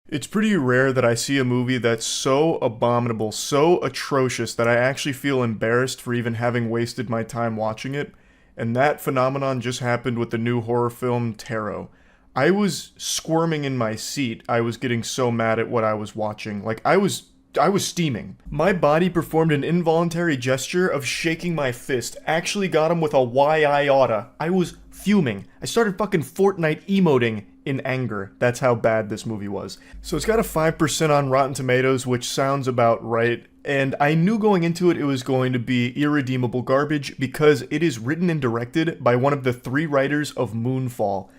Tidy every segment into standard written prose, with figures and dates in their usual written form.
It's pretty rare that I see a movie that's so abominable, so atrocious that I actually feel embarrassed for even having wasted my time watching it, and that phenomenon just happened with the new horror film Tarot. I was squirming in my seat. I was getting so mad at what I was watching. I was steaming. My body performed an involuntary gesture of shaking my fist. Actually got him with a why I oughta. I was fuming. I started fucking Fortnite emoting in anger. That's how bad this movie was. So it's got a 5% on Rotten Tomatoes, which sounds about right. And I knew going into it was going to be irredeemable garbage because it is written and directed by one of the three writers of Moonfall.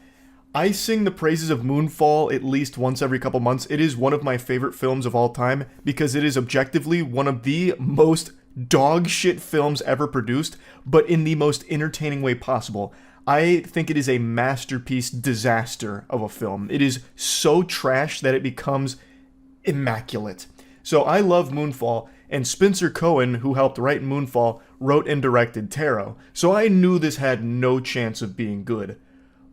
I sing the praises of Moonfall at least once every couple months. It is one of my favorite films of all time because it is objectively one of the most dog shit films ever produced, but in the most entertaining way possible. I think it is a masterpiece disaster of a film. It is so trash that it becomes immaculate. So I love Moonfall, and Spencer Cohen, who helped write Moonfall, wrote and directed Tarot. So I knew this had no chance of being good.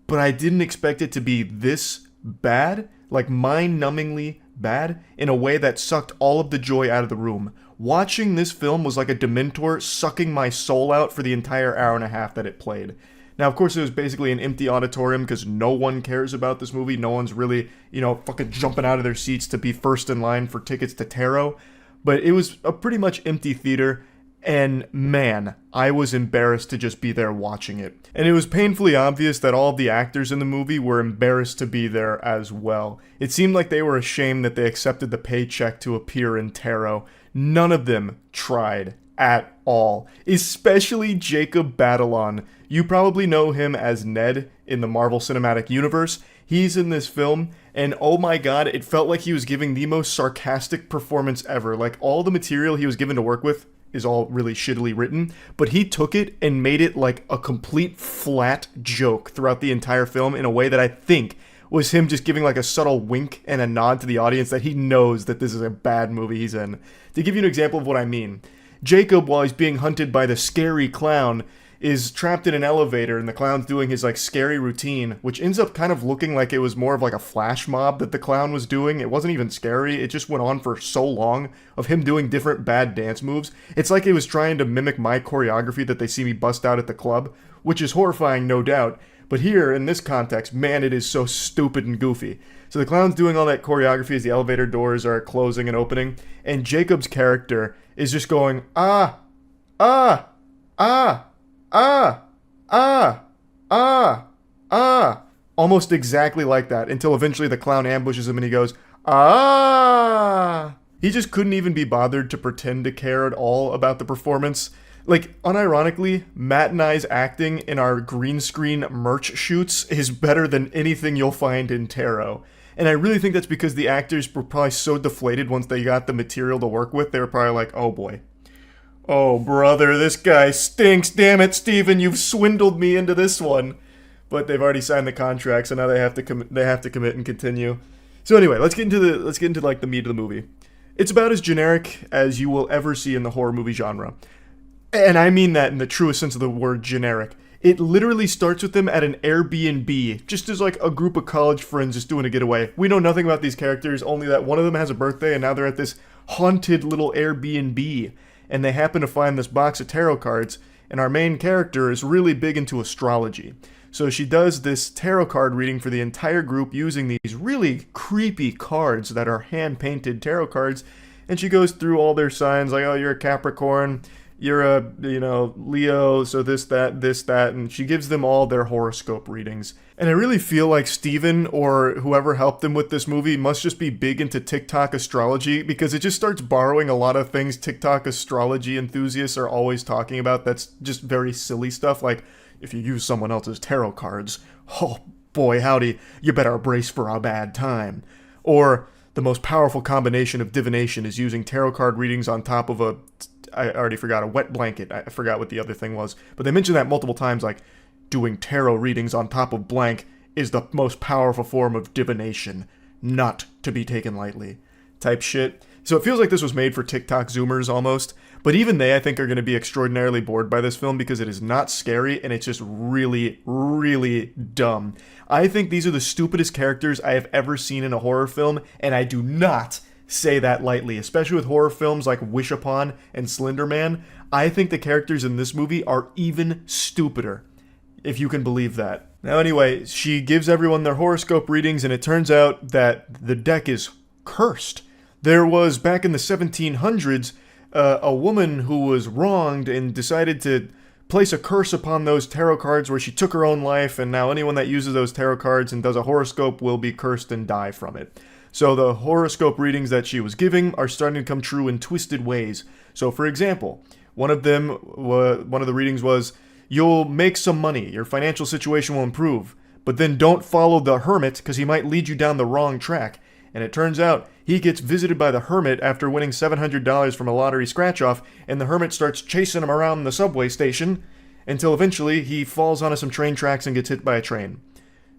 But I didn't expect it to be this bad, like mind-numbingly bad, in a way that sucked all of the joy out of the room. Watching this film was like a Dementor sucking my soul out for the entire hour and a half that it played. Now, of course, it was basically an empty auditorium because no one cares about this movie. No one's really, fucking jumping out of their seats to be first in line for tickets to Tarot. But it was a pretty much empty theater. And man, I was embarrassed to just be there watching it. And it was painfully obvious that all of the actors in the movie were embarrassed to be there as well. It seemed like they were ashamed that they accepted the paycheck to appear in Tarot. None of them tried at all. Especially Jacob Batalon. You probably know him as Ned in the Marvel Cinematic Universe. He's in this film, and oh my god, it felt like he was giving the most sarcastic performance ever. Like, all the material he was given to work with is all really shittily written, but he took it and made it like a complete flat joke throughout the entire film in a way that I think was him just giving like a subtle wink and a nod to the audience that he knows that this is a bad movie he's in. To give you an example of what I mean, Jacob, while he's being hunted by the scary clown, is trapped in an elevator, and the clown's doing his like scary routine, which ends up kind of looking like it was more of like a flash mob that the clown was doing. It wasn't even scary, it just went on for so long of him doing different bad dance moves. It's like it was trying to mimic my choreography that they see me bust out at the club, which is horrifying, no doubt. But here, in this context, man, it is so stupid and goofy. So the clown's doing all that choreography as the elevator doors are closing and opening, and Jacob's character is just going, ah, ah, ah, ah, ah, ah, ah, almost exactly like that, until eventually the clown ambushes him and he goes, ah. He just couldn't even be bothered to pretend to care at all about the performance. Like, unironically, Matt and I's acting in our green screen merch shoots is better than anything you'll find in Tarot. And I really think that's because the actors were probably so deflated once they got the material to work with, they were probably like, oh boy. Oh, brother, this guy stinks. Damn it, Steven, you've swindled me into this one. But they've already signed the contract, so now they have to commit and continue. So anyway, let's get into like the meat of the movie. It's about as generic as you will ever see in the horror movie genre. And I mean that in the truest sense of the word generic. It literally starts with them at an Airbnb, just as like a group of college friends just doing a getaway. We know nothing about these characters, only that one of them has a birthday and now they're at this haunted little Airbnb. And they happen to find this box of tarot cards, and our main character is really big into astrology. So she does this tarot card reading for the entire group using these really creepy cards that are hand-painted tarot cards, and she goes through all their signs, like, oh, you're a Capricorn, you're a, Leo, so this, that, and she gives them all their horoscope readings. And I really feel like Steven, or whoever helped them with this movie, must just be big into TikTok astrology, because it just starts borrowing a lot of things TikTok astrology enthusiasts are always talking about that's just very silly stuff, like, if you use someone else's tarot cards, oh boy howdy, you better brace for a bad time. Or, the most powerful combination of divination is using tarot card readings on top of I already forgot, a wet blanket. I forgot what the other thing was. But they mentioned that multiple times, like, doing tarot readings on top of blank is the most powerful form of divination, not to be taken lightly. Type shit. So it feels like this was made for TikTok Zoomers almost. But even they, I think, are going to be extraordinarily bored by this film because it is not scary and it's just really, really dumb. I think these are the stupidest characters I have ever seen in a horror film, and I do not say that lightly, especially with horror films like Wish Upon and Slender Man. I think the characters in this movie are even stupider, if you can believe that. Now anyway, she gives everyone their horoscope readings, and it turns out that the deck is cursed. There was, back in the 1700s, a woman who was wronged and decided to place a curse upon those tarot cards where she took her own life, and now anyone that uses those tarot cards and does a horoscope will be cursed and die from it. So the horoscope readings that she was giving are starting to come true in twisted ways. So for example, one of the readings was, you'll make some money, your financial situation will improve, but then don't follow the hermit because he might lead you down the wrong track. And it turns out he gets visited by the hermit after winning $700 from a lottery scratch-off, and the hermit starts chasing him around the subway station until eventually he falls onto some train tracks and gets hit by a train.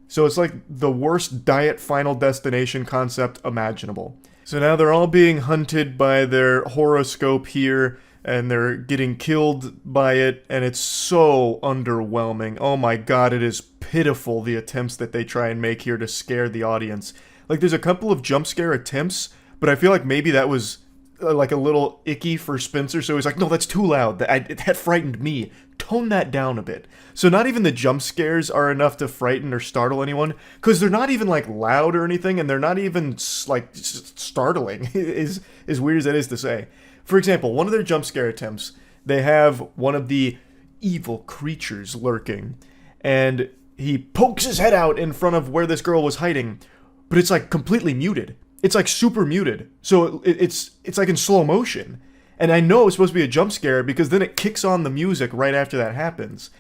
So it's like the worst diet Final Destination concept imaginable. So now they're all being hunted by their horoscope here, and they're getting killed by it, and it's so underwhelming. Oh my god, it is pitiful, the attempts that they try and make here to scare the audience. Like, there's a couple of jump scare attempts, but I feel like maybe that was like a little icky for Spencer, so he's like, no, that's too loud, that frightened me. Tone that down a bit. So not even the jump scares are enough to frighten or startle anyone, because they're not even like loud or anything, and they're not even like startling, as weird as that is to say. For example, one of their jump scare attempts, they have one of the evil creatures lurking, and he pokes his head out in front of where this girl was hiding, but it's like completely muted. It's like super muted. So it's like in slow motion. And I know it's supposed to be a jump scare because then it kicks on the music right after that happens.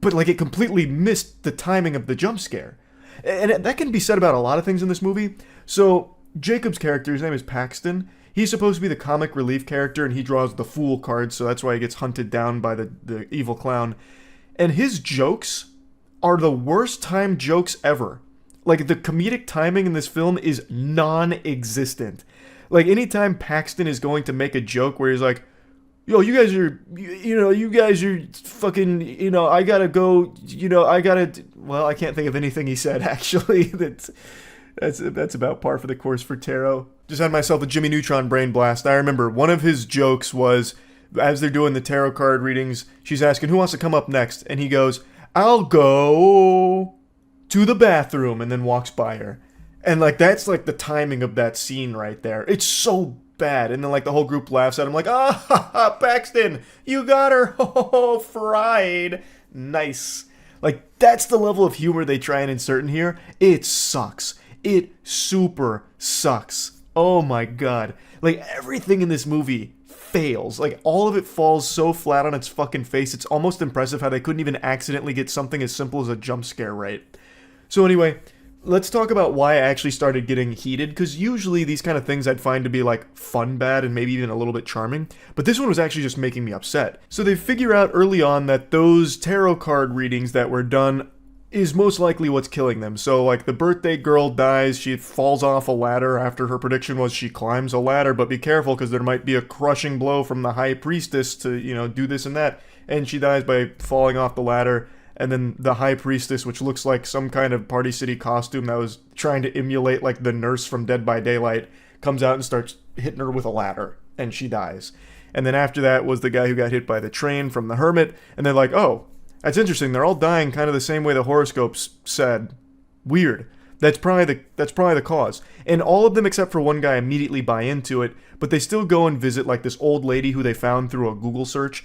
But like it completely missed the timing of the jump scare. And that can be said about a lot of things in this movie. So Jacob's character, his name is Paxton. He's supposed to be the comic relief character, and he draws the fool card, so that's why he gets hunted down by the evil clown. And his jokes are the worst timed jokes ever. Like, the comedic timing in this film is non-existent. Like, anytime Paxton is going to make a joke where he's like, yo, you guys are fucking, I gotta go, well, I can't think of anything he said, actually. That's about par for the course for Taro. Just had myself a Jimmy Neutron brain blast. I remember one of his jokes was, as they're doing the tarot card readings, she's asking, who wants to come up next? And he goes, I'll go to the bathroom, and then walks by her. And like, that's like the timing of that scene right there. It's so bad. And then like the whole group laughs at him like, ah, Paxton, you got her. Oh, fried. Nice. Like, that's the level of humor they try and insert in here. It sucks. It super sucks. Oh my god. Like, everything in this movie fails. Like, all of it falls so flat on its fucking face. It's almost impressive how they couldn't even accidentally get something as simple as a jump scare right. So anyway, let's talk about why I actually started getting heated, because usually these kind of things I'd find to be like fun bad and maybe even a little bit charming, but this one was actually just making me upset. So they figure out early on that those tarot card readings that were done is most likely what's killing them. So like, the birthday girl dies, she falls off a ladder after her prediction was she climbs a ladder, but be careful because there might be a crushing blow from the high priestess to, do this and that, and she dies by falling off the ladder. And then the high priestess, which looks like some kind of Party City costume that was trying to emulate like the nurse from Dead by Daylight, comes out and starts hitting her with a ladder, and she dies. And then after that was the guy who got hit by the train from the hermit, and they're like, oh, that's interesting, they're all dying kind of the same way the horoscopes said. Weird. That's probably the cause. And all of them except for one guy immediately buy into it, but they still go and visit like this old lady who they found through a Google search.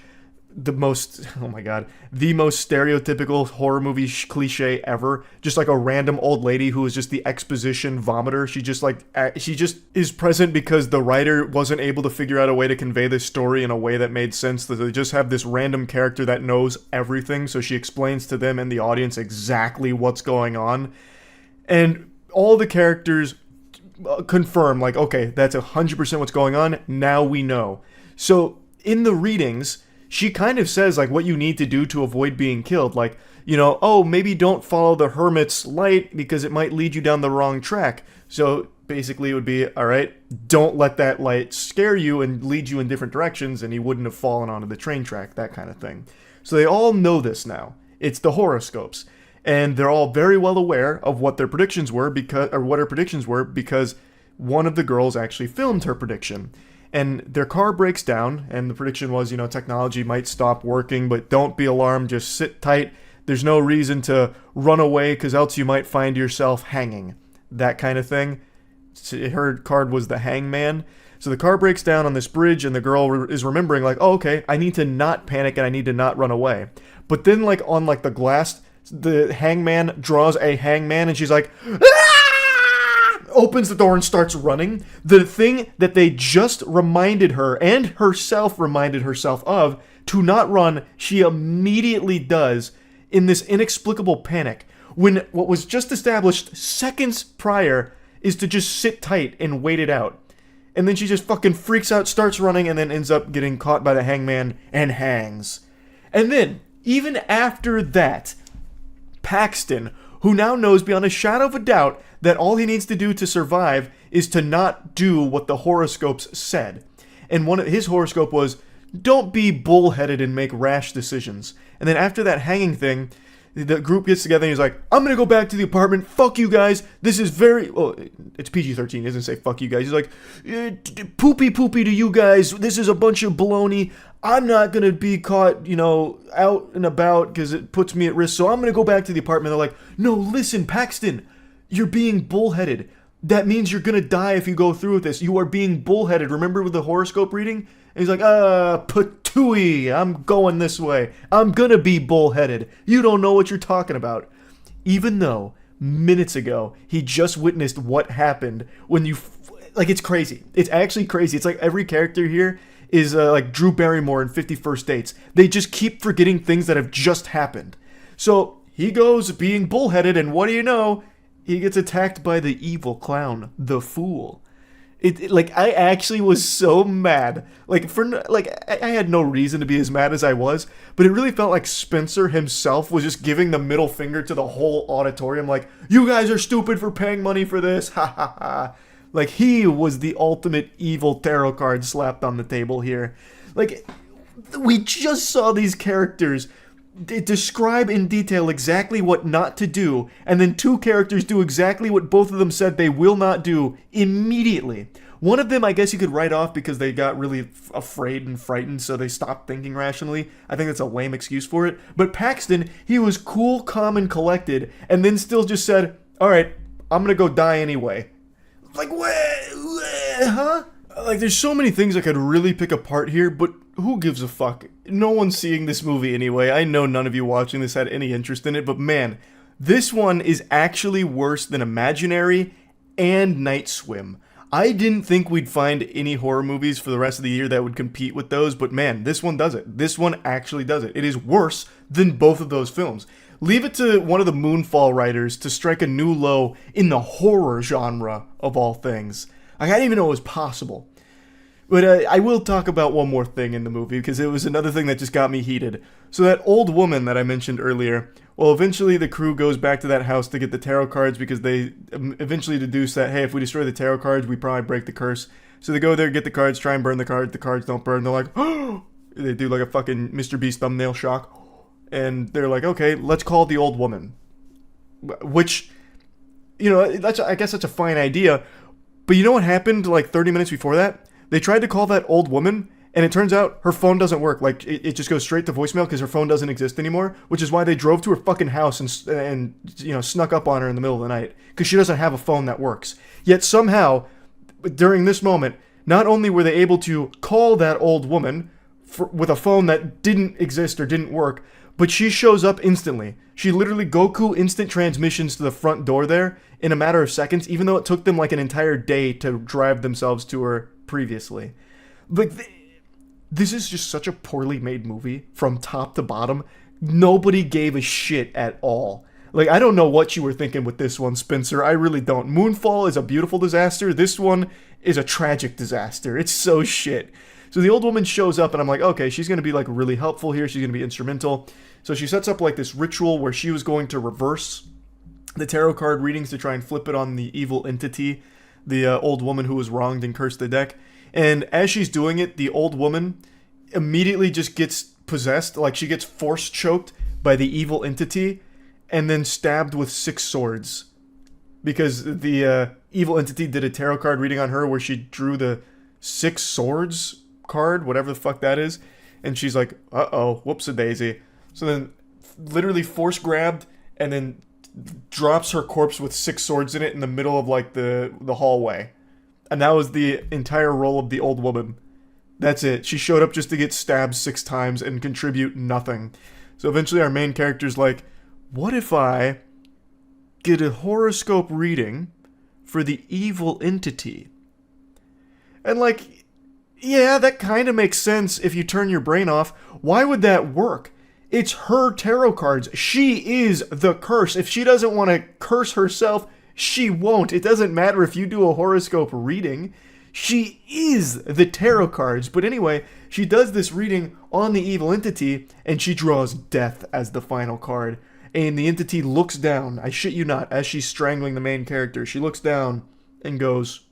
The most stereotypical horror movie cliche ever. Just like a random old lady who is just the exposition vomiter. She just is present because the writer wasn't able to figure out a way to convey this story in a way that made sense. That they just have this random character that knows everything, so she explains to them and the audience exactly what's going on. And all the characters confirm, like, okay, that's 100% what's going on. Now we know. So in the readings, she kind of says, like, what you need to do to avoid being killed. Like, oh, maybe don't follow the hermit's light because it might lead you down the wrong track. So basically it would be, all right, don't let that light scare you and lead you in different directions, and he wouldn't have fallen onto the train track, that kind of thing. So they all know this now. It's the horoscopes. And they're all very well aware of what their predictions were what her predictions were because one of the girls actually filmed her prediction. And their car breaks down, and the prediction was, technology might stop working, but don't be alarmed, just sit tight. There's no reason to run away because else you might find yourself hanging. That kind of thing. Her card was the hangman. So the car breaks down on this bridge, and the girl is remembering, like, oh, okay, I need to not panic and I need to not run away. But then, like, on, like, the glass, the hangman draws a hangman, and she's like, ah! Opens the door and starts running. The thing that they just reminded her, and herself reminded herself of, to not run, she immediately does in this inexplicable panic. When what was just established seconds prior is to just sit tight and wait it out. And then she just fucking freaks out, starts running, and then ends up getting caught by the hangman and hangs. And then, even after that, Paxton, who now knows beyond a shadow of a doubt that all he needs to do to survive is to not do what the horoscopes said. And his horoscope was, don't be bullheaded and make rash decisions. And then after that hanging thing, the group gets together and he's like, I'm gonna go back to the apartment, fuck you guys, this is it's PG-13, he doesn't say fuck you guys, he's like, poopy to you guys, this is a bunch of baloney, I'm not gonna be caught, out and about because it puts me at risk, so I'm gonna go back to the apartment. They're like, no, listen, Paxton, you're being bullheaded. That means you're gonna die if you go through with this. You are being bullheaded. Remember with the horoscope reading? And he's like, patooey, I'm going this way. I'm gonna be bullheaded. You don't know what you're talking about. Even though, minutes ago, he just witnessed what happened when it's crazy. It's actually crazy. It's like every character here is like Drew Barrymore in 50 First Dates. They just keep forgetting things that have just happened. So, he goes being bullheaded, and what do you know? He gets attacked by the evil clown, the Fool. I actually was so mad. I had no reason to be as mad as I was, but it really felt like Spencer himself was just giving the middle finger to the whole auditorium, like, you guys are stupid for paying money for this, ha ha ha. Like, he was the ultimate evil tarot card slapped on the table here. Like, we just saw these characters describe in detail exactly what not to do, and then two characters do exactly what both of them said they will not do immediately. One of them, I guess you could write off because they got really afraid and frightened, so they stopped thinking rationally. I think that's a lame excuse for it. But Paxton, he was cool, calm, and collected, and then still just said, alright, I'm gonna go die anyway. Like, huh? Like, there's so many things I could really pick apart here, but who gives a fuck? No one's seeing this movie anyway. I know none of you watching this had any interest in it, but man, this one is actually worse than Imaginary and Night Swim. I didn't think we'd find any horror movies for the rest of the year that would compete with those, but man, this one does it. This one actually does it. It is worse than both of those films. Leave it to one of the Moonfall writers to strike a new low in the horror genre of all things. I didn't even know it was possible. But I will talk about one more thing in the movie, because it was another thing that just got me heated. So that old woman that I mentioned earlier, well, eventually the crew goes back to that house to get the tarot cards, because they eventually deduce that, hey, if we destroy the tarot cards, we probably break the curse. So they go there, get the cards, try and burn the cards don't burn. They're like, oh! They do like a fucking Mr. Beast thumbnail shock. And they're like, okay, let's call the old woman. Which, I guess that's a fine idea. But you know what happened like 30 minutes before that? They tried to call that old woman, and it turns out her phone doesn't work. Like, it just goes straight to voicemail because her phone doesn't exist anymore, which is why they drove to her fucking house and snuck up on her in the middle of the night, because she doesn't have a phone that works. Yet somehow, during this moment, not only were they able to call that old woman with a phone that didn't exist or didn't work, but she shows up instantly. She literally Goku instant transmissions to the front door there in a matter of seconds, even though it took them like an entire day to drive themselves to her previously. Like, this is just such a poorly made movie from top to bottom. Nobody gave a shit at all. Like, I don't know what you were thinking with this one, Spencer. I really don't. Moonfall is a beautiful disaster. This one is a tragic disaster. It's so shit. So the old woman shows up, and I'm like, okay, she's going to be, like, really helpful here. She's going to be instrumental. So she sets up, like, this ritual where she was going to reverse the tarot card readings to try and flip it on the evil entity the old woman who was wronged and cursed the deck. And as she's doing it, the old woman immediately just gets possessed, like she gets force choked by the evil entity and then stabbed with 6 swords. Because the evil entity did a tarot card reading on her where she drew the 6 swords card, whatever the fuck that is. And she's like, uh-oh, whoops-a-daisy. So then literally force grabbed and then drops her corpse with 6 swords in it in the middle of like the hallway. And that was the entire role of the old woman. That's it. She showed up just to get stabbed 6 times and contribute nothing. So eventually our main character's like, what if I get a horoscope reading for the evil entity? And like, yeah, that kind of makes sense if you turn your brain off. Why would that work? It's her tarot cards. She is the curse. If she doesn't want to curse herself, she won't. It doesn't matter if you do a horoscope reading. She is the tarot cards. But anyway, she does this reading on the evil entity, and she draws death as the final card. And the entity looks down, I shit you not, as she's strangling the main character. She looks down and goes...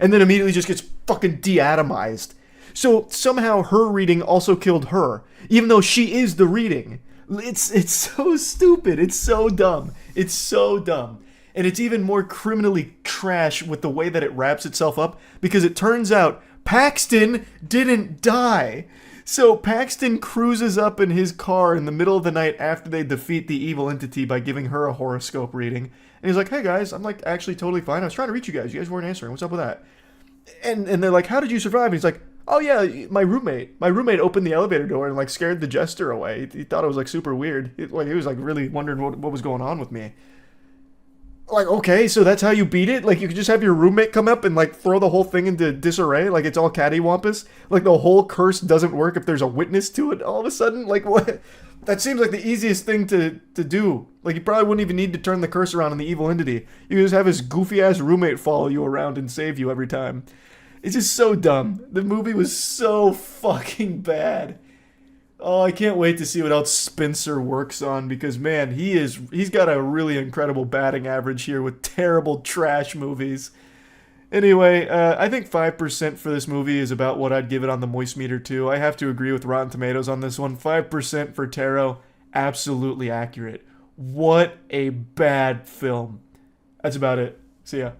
and then immediately just gets fucking deatomized. So somehow her reading also killed her, even though she is the reading. It's so stupid. It's so dumb. It's so dumb. And it's even more criminally trash with the way that it wraps itself up, because it turns out Paxton didn't die. So Paxton cruises up in his car in the middle of the night after they defeat the evil entity by giving her a horoscope reading. And he's like, hey guys, I'm like actually totally fine. I was trying to reach you guys. You guys weren't answering. What's up with that? And they're like, how did you survive? And he's like, oh yeah, my roommate opened the elevator door and like scared the jester away. He thought it was like super weird. He was like really wondering what was going on with me. Like, okay, so that's how you beat it? Like, you could just have your roommate come up and, like, throw the whole thing into disarray? Like, it's all cattywampus? Like, the whole curse doesn't work if there's a witness to it all of a sudden? Like, what? That seems like the easiest thing to do. Like, you probably wouldn't even need to turn the curse around on the evil entity. You could just have his goofy-ass roommate follow you around and save you every time. It's just so dumb. The movie was so fucking bad. Oh, I can't wait to see what else Spencer works on, because man, he's got a really incredible batting average here with terrible trash movies. Anyway, I think 5% for this movie is about what I'd give it on the Moist Meter too. I have to agree with Rotten Tomatoes on this one. 5% for Tarot, absolutely accurate. What a bad film. That's about it. See ya.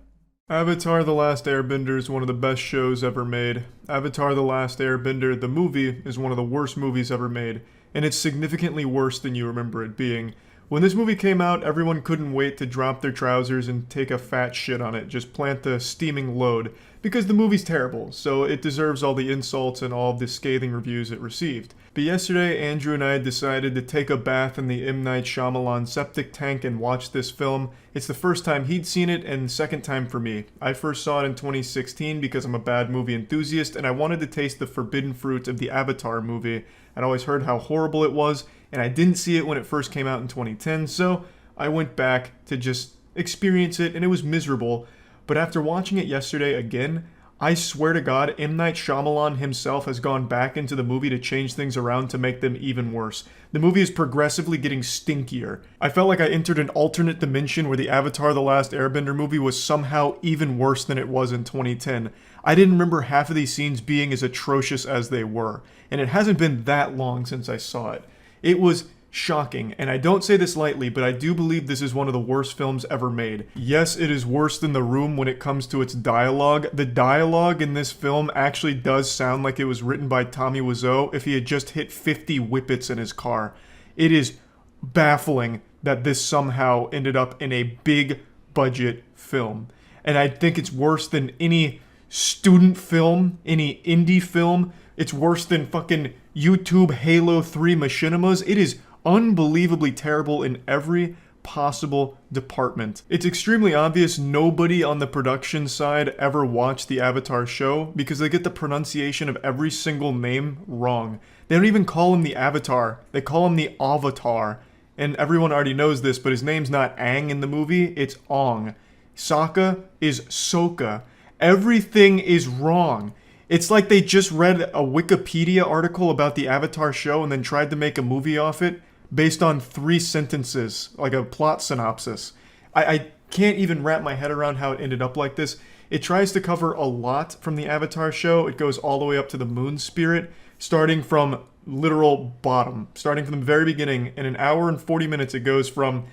Avatar: The Last Airbender is one of the best shows ever made. Avatar: The Last Airbender, the movie, is one of the worst movies ever made, and it's significantly worse than you remember it being. When this movie came out, everyone couldn't wait to drop their trousers and take a fat shit on it, just plant the steaming load, because the movie's terrible, so it deserves all the insults and all of the scathing reviews it received. But yesterday, Andrew and I decided to take a bath in the M. Night Shyamalan septic tank and watch this film. It's the first time he'd seen it, and second time for me. I first saw it in 2016 because I'm a bad movie enthusiast, and I wanted to taste the forbidden fruit of the Avatar movie. I'd always heard how horrible it was, and I didn't see it when it first came out in 2010, so I went back to just experience it, and it was miserable. But after watching it yesterday again, I swear to God, M. Night Shyamalan himself has gone back into the movie to change things around to make them even worse. The movie is progressively getting stinkier. I felt like I entered an alternate dimension where the Avatar: The Last Airbender movie was somehow even worse than it was in 2010. I didn't remember half of these scenes being as atrocious as they were, and it hasn't been that long since I saw it. It was shocking, and I don't say this lightly, but I do believe this is one of the worst films ever made. Yes, it is worse than The Room when it comes to its dialogue. The dialogue in this film actually does sound like it was written by Tommy Wiseau if he had just hit 50 whippets in his car. It is baffling that this somehow ended up in a big budget film. And I think it's worse than any student film, any indie film. It's worse than fucking YouTube Halo 3 machinimas. It is unbelievably terrible in every possible department. It's extremely obvious nobody on the production side ever watched the Avatar show because they get the pronunciation of every single name wrong. They don't even call him the Avatar, they call him the Avatar. And everyone already knows this, but his name's not Aang in the movie, it's Ong. Sokka is Sokka. Everything is wrong. It's like they just read a Wikipedia article about the Avatar show and then tried to make a movie off it based on 3 sentences, like a plot synopsis. I can't even wrap my head around how it ended up like this. It tries to cover a lot from the Avatar show. It goes all the way up to the moon spirit, starting from literal bottom, starting from the very beginning. In an hour and 40 minutes, it goes from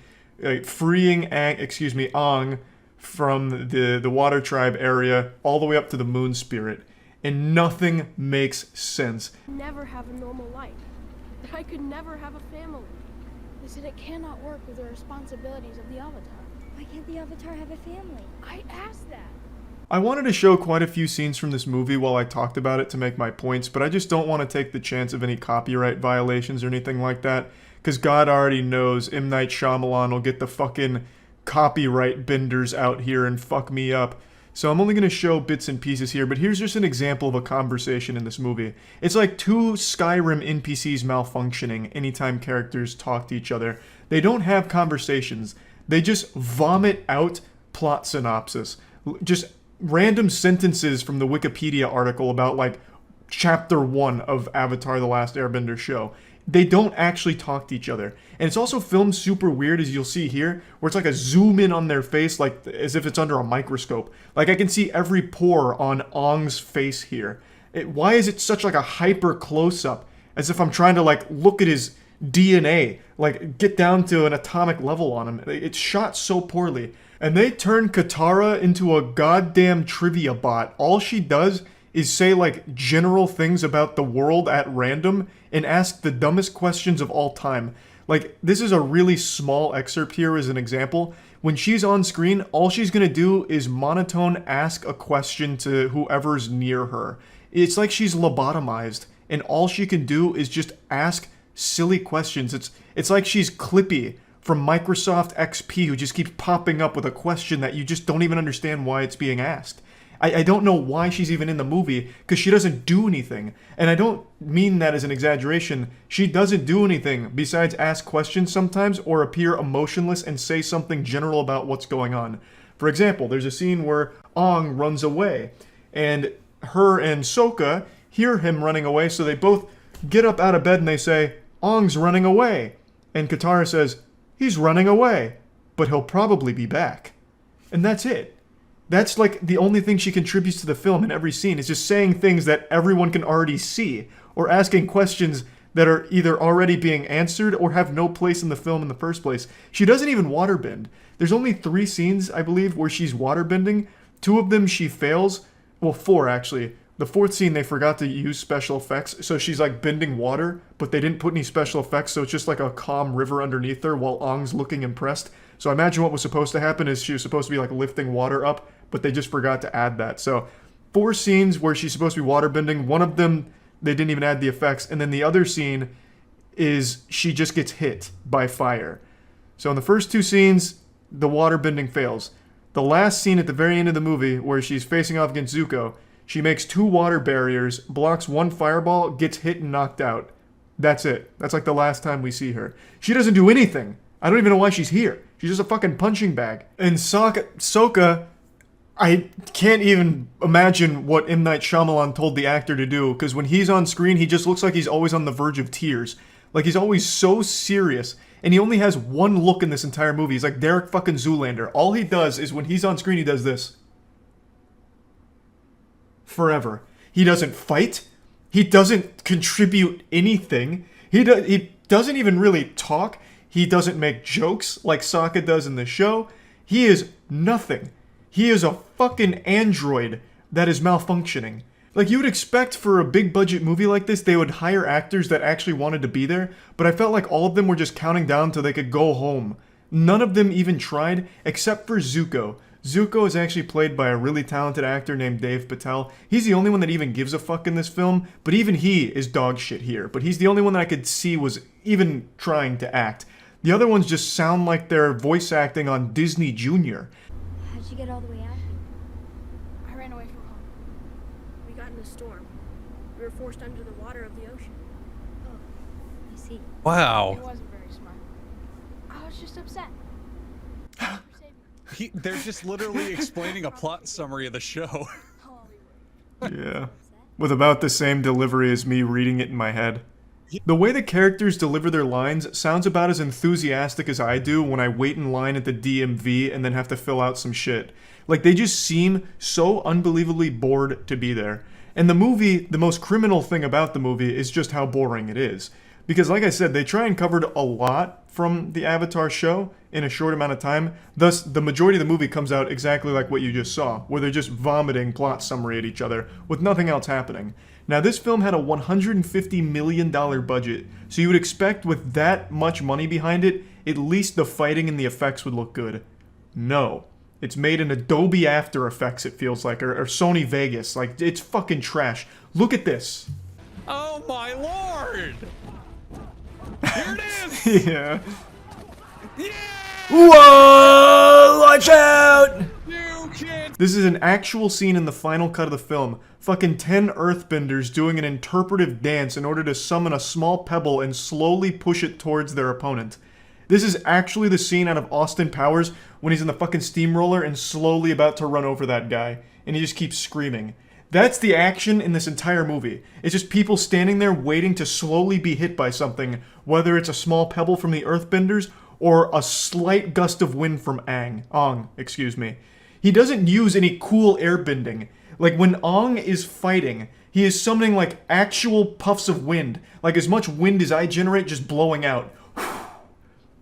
freeing Aang from the water tribe area all the way up to the moon spirit. And nothing makes sense. Never have a normal life. I could never have a family. They said it cannot work with the responsibilities of the Avatar. Why can't the Avatar have a family? I asked that. I wanted to show quite a few scenes from this movie while I talked about it to make my points, but I just don't want to take the chance of any copyright violations or anything like that, because God already knows M. Night Shyamalan will get the fucking copyright benders out here and fuck me up. So I'm only going to show bits and pieces here, but here's just an example of a conversation in this movie. It's like two Skyrim NPCs malfunctioning anytime characters talk to each other. They don't have conversations. They just vomit out plot synopsis. Just random sentences from the Wikipedia article about, like, Chapter 1 of Avatar: The Last Airbender show. They don't actually talk to each other. And it's also filmed super weird, as you'll see here, where it's like a zoom in on their face, like as if it's under a microscope. Like, I can see every pore on Aang's face here. Why is it such like a hyper close-up? As if I'm trying to, like, look at his DNA, like, get down to an atomic level on him. It's shot so poorly. And they turn Katara into a goddamn trivia bot. All she does is say, like, general things about the world at random and ask the dumbest questions of all time. Like, this is a really small excerpt here as an example. When she's on screen, all she's gonna do is monotone ask a question to whoever's near her. It's like she's lobotomized, and all she can do is just ask silly questions. It's like she's Clippy from Microsoft XP, who just keeps popping up with a question that you just don't even understand why it's being asked. I don't know why she's even in the movie, because she doesn't do anything. And I don't mean that as an exaggeration. She doesn't do anything besides ask questions sometimes or appear emotionless and say something general about what's going on. For example, there's a scene where Aang runs away, and her and Sokka hear him running away, so they both get up out of bed and they say, "Aang's running away." And Katara says, "He's running away, but he'll probably be back." And that's it. That's like the only thing she contributes to the film in every scene, is just saying things that everyone can already see, or asking questions that are either already being answered or have no place in the film in the first place. She doesn't even waterbend. There's only 3 scenes, I believe, where she's waterbending. 2 of them she fails. Well, 4 actually. The 4th scene, they forgot to use special effects, so she's like bending water, but they didn't put any special effects, so it's just like a calm river underneath her while Aang's looking impressed. So I imagine what was supposed to happen is she was supposed to be like lifting water up, but they just forgot to add that. So 4 scenes where she's supposed to be waterbending. One of them, they didn't even add the effects. And then the other scene is she just gets hit by fire. So in the first 2 scenes, the waterbending fails. The last scene at the very end of the movie, where she's facing off against Zuko, she makes 2 water barriers, blocks 1 fireball, gets hit and knocked out. That's it. That's like the last time we see her. She doesn't do anything. I don't even know why she's here. She's just a fucking punching bag. And Sokka, I can't even imagine what M. Night Shyamalan told the actor to do, because when he's on screen, he just looks like he's always on the verge of tears. Like, he's always so serious, and he only has one look in this entire movie. He's like Derek fucking Zoolander. All he does is when he's on screen, he does this. Forever. He doesn't fight. He doesn't contribute anything. He doesn't even really talk. He doesn't make jokes like Sokka does in the show. He is nothing. He is a fucking android that is malfunctioning. Like, you would expect for a big budget movie like this, they would hire actors that actually wanted to be there, but I felt like all of them were just counting down till they could go home. None of them even tried, except for Zuko. Zuko is actually played by a really talented actor named Dave Patel. He's the only one that even gives a fuck in this film, but even he is dog shit here. But he's the only one that I could see was even trying to act. The other ones just sound like they're voice acting on Disney Junior. How'd you get all the way out here? I ran away from home. We got in a storm. We were forced under the water of the ocean. Oh, I see. Wow. It wasn't very smart. I was just upset. They're just literally explaining a plot summary of the show. Yeah. With about the same delivery as me reading it in my head. The way the characters deliver their lines sounds about as enthusiastic as I do when I wait in line at the DMV and then have to fill out some shit. Like, they just seem so unbelievably bored to be there. And the movie, the most criminal thing about the movie is just how boring it is. Because like I said, they try and covered a lot from the Avatar show in a short amount of time. Thus, the majority of the movie comes out exactly like what you just saw, where they're just vomiting plot summary at each other with nothing else happening. Now, this film had a $150 million budget, so you would expect with that much money behind it, at least the fighting and the effects would look good. No. It's made in Adobe After Effects, it feels like, or Sony Vegas. Like, it's fucking trash. Look at this. Oh my lord! Here it is! Yeah. Yeah! Whoa! Watch out! You kid! This is an actual scene in the final cut of the film. Fucking 10 earthbenders doing an interpretive dance in order to summon a small pebble and slowly push it towards their opponent. This is actually the scene out of Austin Powers when he's in the fucking steamroller and slowly about to run over that guy. And he just keeps screaming. That's the action in this entire movie. It's just people standing there waiting to slowly be hit by something, whether it's a small pebble from the earthbenders or a slight gust of wind from Ong. He doesn't use any cool airbending. Like, when Ong is fighting, he is summoning, like, actual puffs of wind. Like, as much wind as I generate just blowing out.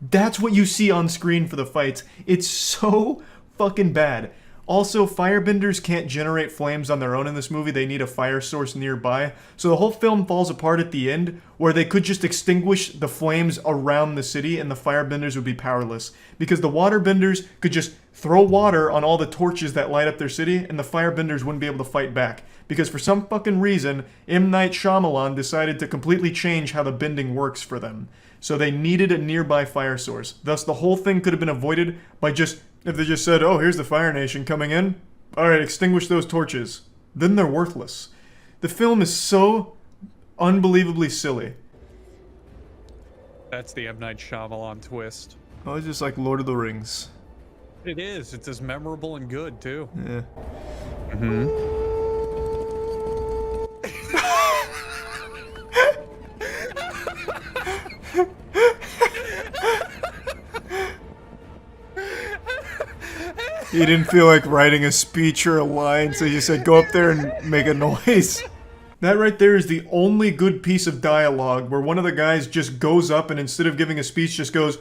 That's what you see on screen for the fights. It's so fucking bad. Also, firebenders can't generate flames on their own in this movie. They need a fire source nearby. So the whole film falls apart at the end, where they could just extinguish the flames around the city and the firebenders would be powerless. Because the waterbenders could just throw water on all the torches that light up their city, and the firebenders wouldn't be able to fight back. Because for some fucking reason, M. Night Shyamalan decided to completely change how the bending works for them. So they needed a nearby fire source. Thus, the whole thing could have been avoided by just... If they just said, oh, here's the Fire Nation coming in. Alright, extinguish those torches. Then they're worthless. The film is so unbelievably silly. That's the M. Night Shyamalan twist. Oh, it's just like Lord of the Rings. It is. It's as memorable and good, too. Yeah. He didn't feel like writing a speech or a line, so he just said, go up there and make a noise. That right there is the only good piece of dialogue where one of the guys just goes up and instead of giving a speech just goes,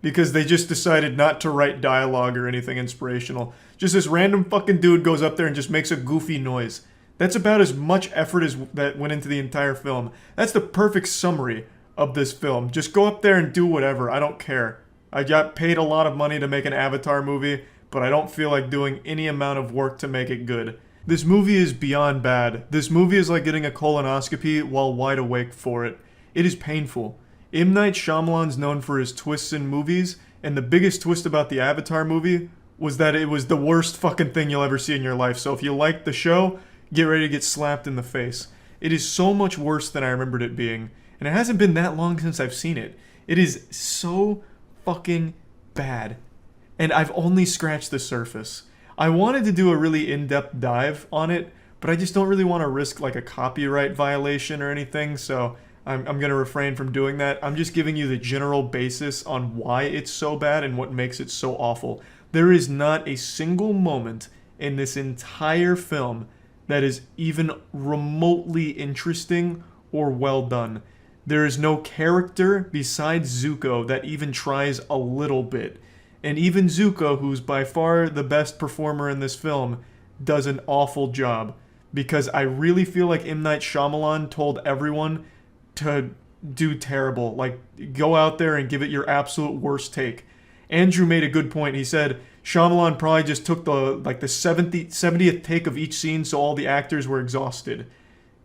because they just decided not to write dialogue or anything inspirational. Just this random fucking dude goes up there and just makes a goofy noise. That's about as much effort as that went into the entire film. That's the perfect summary of this film. Just go up there and do whatever. I don't care. I got paid a lot of money to make an Avatar movie, but I don't feel like doing any amount of work to make it good. This movie is beyond bad. This movie is like getting a colonoscopy while wide awake for it. It is painful. M. Night Shyamalan's known for his twists in movies, and the biggest twist about the Avatar movie was that it was the worst fucking thing you'll ever see in your life. So if you like the show, get ready to get slapped in the face. It is so much worse than I remembered it being, and it hasn't been that long since I've seen it. It is so fucking bad. And I've only scratched the surface. I wanted to do a really in-depth dive on it, but I just don't really want to risk like a copyright violation or anything, so I'm going to refrain from doing that. I'm just giving you the general basis on why it's so bad and what makes it so awful. There is not a single moment in this entire film that is even remotely interesting or well done. There is no character besides Zuko that even tries a little bit. And even Zuko, who's by far the best performer in this film, does an awful job. Because I really feel like M. Night Shyamalan told everyone to do terrible. Like, go out there and give it your absolute worst take. Andrew made a good point. He said Shyamalan probably just took the 70th take of each scene so all the actors were exhausted.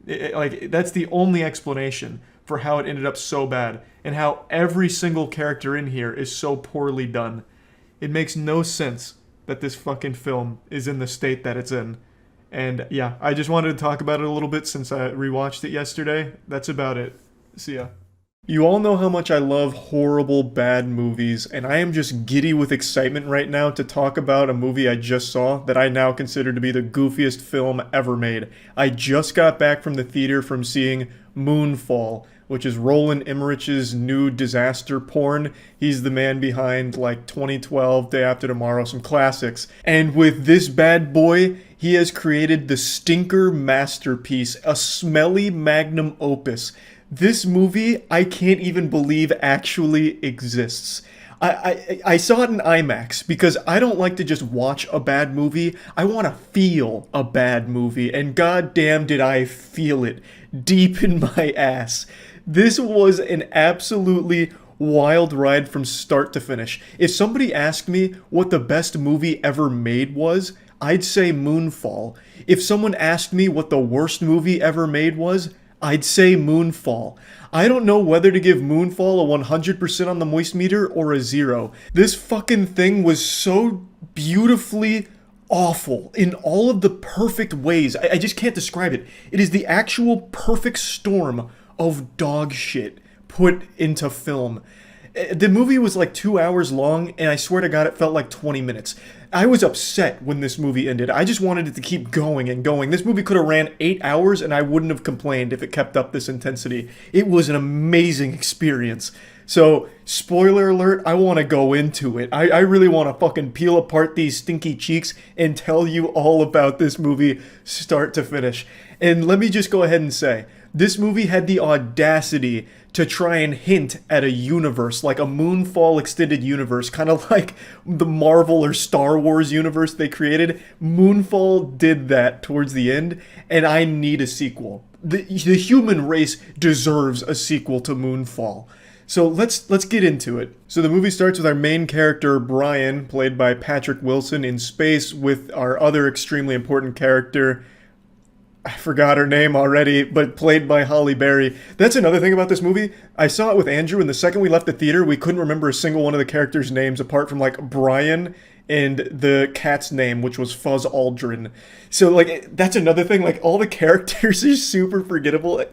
That's the only explanation for how it ended up so bad, and how every single character in here is so poorly done. It makes no sense that this fucking film is in the state that it's in. And yeah, I just wanted to talk about it a little bit since I rewatched it yesterday. That's about it. See ya. You all know how much I love horrible, bad movies, and I am just giddy with excitement right now to talk about a movie I just saw that I now consider to be the goofiest film ever made. I just got back from the theater from seeing Moonfall, which is Roland Emmerich's new disaster porn. He's the man behind, like, 2012, Day After Tomorrow, some classics. And with this bad boy, he has created the stinker masterpiece, a smelly magnum opus. This movie, I can't even believe actually exists. I saw it in IMAX because I don't like to just watch a bad movie. I want to feel a bad movie, and goddamn did I feel it deep in my ass. This was an absolutely wild ride from start to finish. If somebody asked me what the best movie ever made was, I'd say Moonfall. If someone asked me what the worst movie ever made was, I'd say Moonfall. I don't know whether to give Moonfall a 100% on the moist meter or a 0. This fucking thing was so beautifully awful in all of the perfect ways. I just can't describe it. It is the actual perfect storm of dog shit put into film. The movie was like 2 hours long, and I swear to God, it felt like 20 minutes. I was upset when this movie ended. I just wanted it to keep going and going. This movie could have ran 8 hours, and I wouldn't have complained if it kept up this intensity. It was an amazing experience. So, spoiler alert, I want to go into it. I really want to fucking peel apart these stinky cheeks and tell you all about this movie start to finish. And let me just go ahead and say, this movie had the audacity to try and hint at a universe, like a Moonfall extended universe, kind of like the Marvel or Star Wars universe they created. Moonfall did that towards the end, and I need a sequel. The human race deserves a sequel to Moonfall. So let's get into it. So the movie starts with our main character, Brian, played by Patrick Wilson, in space with our other extremely important character, I forgot her name already, but played by Halle Berry. That's another thing about this movie. I saw it with Andrew, and the second we left the theater, we couldn't remember a single one of the characters' names apart from, like, Brian and the cat's name, which was Fuzz Aldrin. So, like, that's another thing. Like, all the characters are super forgettable.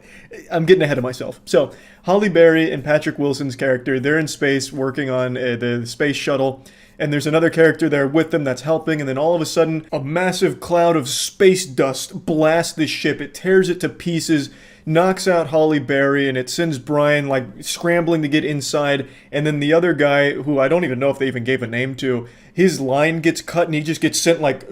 I'm getting ahead of myself. So, Halle Berry and Patrick Wilson's character, they're in space working on the space shuttle. And there's another character there with them that's helping, and then all of a sudden, a massive cloud of space dust blasts the ship. It tears it to pieces, knocks out Halle Berry, and it sends Brian, like, scrambling to get inside. And then the other guy, who I don't even know if they even gave a name to, his line gets cut, and he just gets sent, like,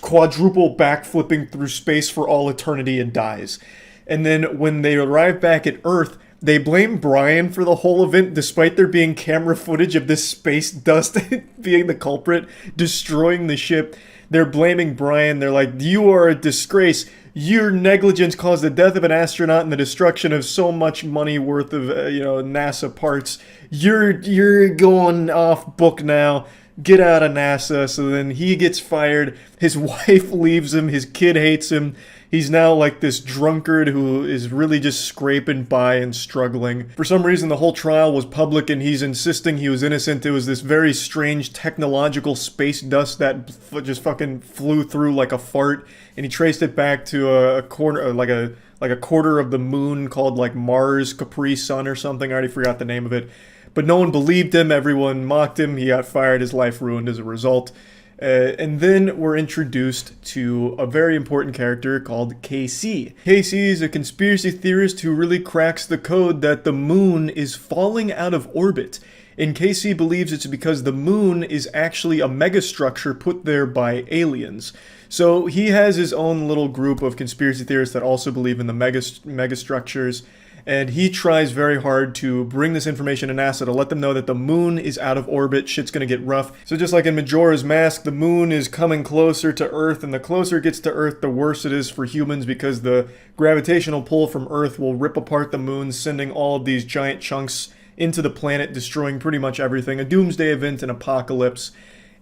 quadruple backflipping through space for all eternity and dies. And then when they arrive back at Earth, they blame Brian for the whole event, despite there being camera footage of this space dust being the culprit, destroying the ship. They're blaming Brian. They're like, you are a disgrace. Your negligence caused the death of an astronaut and the destruction of so much money worth of, NASA parts. You're going off book now. Get out of NASA. So then he gets fired. His wife leaves him. His kid hates him. He's now like this drunkard who is really just scraping by and struggling. For some reason, the whole trial was public and he's insisting he was innocent. It was this very strange technological space dust that just fucking flew through like a fart. And he traced it back to a corner, like a quarter of the moon called like Mars Capri Sun or something. I already forgot the name of it. But no one believed him. Everyone mocked him. He got fired. His life ruined as a result. And then we're introduced to a very important character called KC. KC is a conspiracy theorist who really cracks the code that the moon is falling out of orbit. And KC believes it's because the moon is actually a megastructure put there by aliens. So he has his own little group of conspiracy theorists that also believe in the megastructures. And he tries very hard to bring this information to NASA to let them know that the moon is out of orbit, shit's gonna get rough. So just like in Majora's Mask, the moon is coming closer to Earth, and the closer it gets to Earth, the worse it is for humans because the gravitational pull from Earth will rip apart the moon, sending all of these giant chunks into the planet, destroying pretty much everything. A doomsday event, an apocalypse.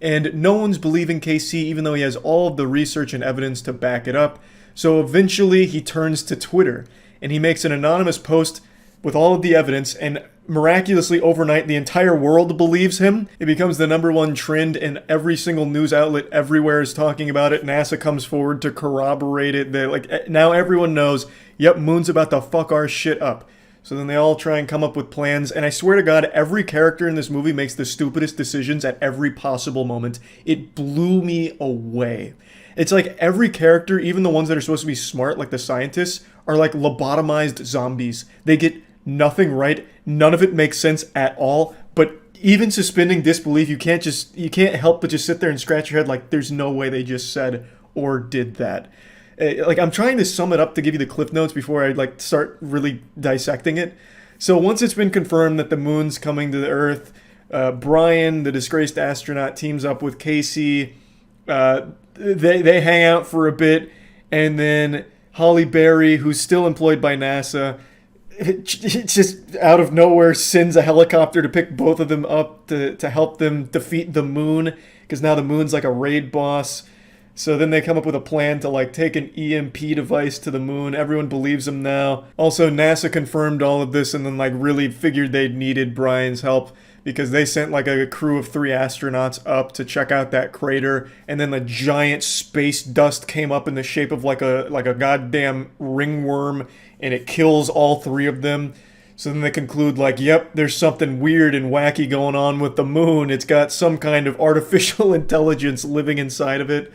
And no one's believing KC, even though he has all of the research and evidence to back it up. So eventually he turns to Twitter. And he makes an anonymous post with all of the evidence, and miraculously overnight the entire world believes him. It becomes the #1 trend, and every single news outlet everywhere is talking about it. NASA comes forward to corroborate it. Now everyone knows, yep, Moon's about to fuck our shit up. So then they all try and come up with plans, and I swear to God, every character in this movie makes the stupidest decisions at every possible moment. It blew me away. It's like every character, even the ones that are supposed to be smart, like the scientists, are like lobotomized zombies. They get nothing right. None of it makes sense at all. But even suspending disbelief, you can't help but just sit there and scratch your head like there's no way they just said or did that. Like, I'm trying to sum it up to give you the cliff notes before I like start really dissecting it. So once it's been confirmed that the moon's coming to the Earth, Brian, the disgraced astronaut, teams up with Casey. They hang out for a bit, and then Halle Berry, who's still employed by NASA, just out of nowhere sends a helicopter to pick both of them up to help them defeat the moon, because now the moon's like a raid boss. So then they come up with a plan to like take an EMP device to the moon. Everyone believes them now. Also, NASA confirmed all of this and then like really figured they needed Brian's help, because they sent like a crew of 3 astronauts up to check out that crater, and then the giant space dust came up in the shape of like a goddamn ringworm, and it kills all 3 of them. So then they conclude like, yep, there's something weird and wacky going on with the moon. It's got some kind of artificial intelligence living inside of it.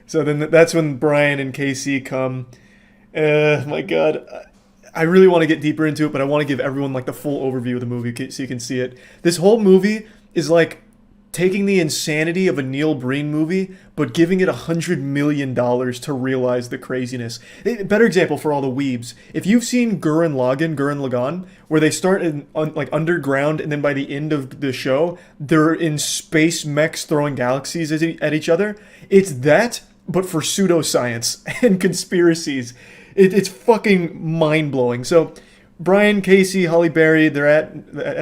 So then that's when Brian and Casey come. My God. I really want to get deeper into it, but I want to give everyone like the full overview of the movie so you can see it. This whole movie is like taking the insanity of a Neil Breen movie, but giving it $100 million to realize the craziness. A better example for all the weebs. If you've seen Gurren Lagann, where they start like underground, and then by the end of the show, they're in space mechs throwing galaxies at each other. It's that, but for pseudoscience and conspiracies. It's fucking mind-blowing. So, Brian, Casey, Halle Berry, they're at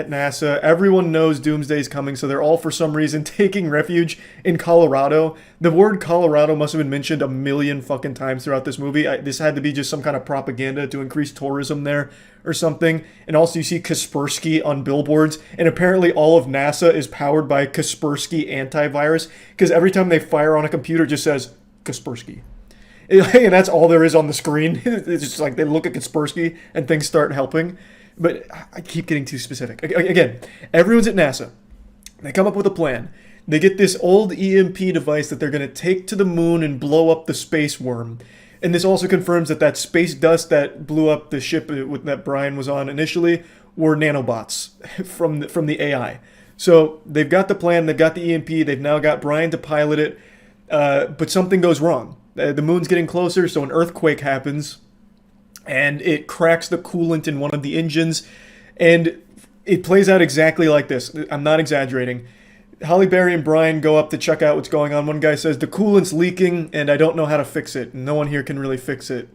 NASA. Everyone knows Doomsday's coming, so they're all, for some reason, taking refuge in Colorado. The word Colorado must have been mentioned a million fucking times throughout this movie. This had to be just some kind of propaganda to increase tourism there or something. And also, you see Kaspersky on billboards, and apparently all of NASA is powered by Kaspersky antivirus, because every time they fire on a computer, it just says Kaspersky. And that's all there is on the screen. It's just like they look at Kaspersky and things start helping. But I keep getting too specific. Again, everyone's at NASA. They come up with a plan. They get this old EMP device that they're going to take to the moon and blow up the space worm. And this also confirms that space dust that blew up the ship that Brian was on initially were nanobots from the AI. So they've got the plan. They've got the EMP. They've now got Brian to pilot it. But something goes wrong. The moon's getting closer, so an earthquake happens, and it cracks the coolant in one of the engines, and it plays out exactly like this. I'm not exaggerating. Halle Berry and Brian go up to check out what's going on. One guy says, the coolant's leaking, and I don't know how to fix it, and no one here can really fix it.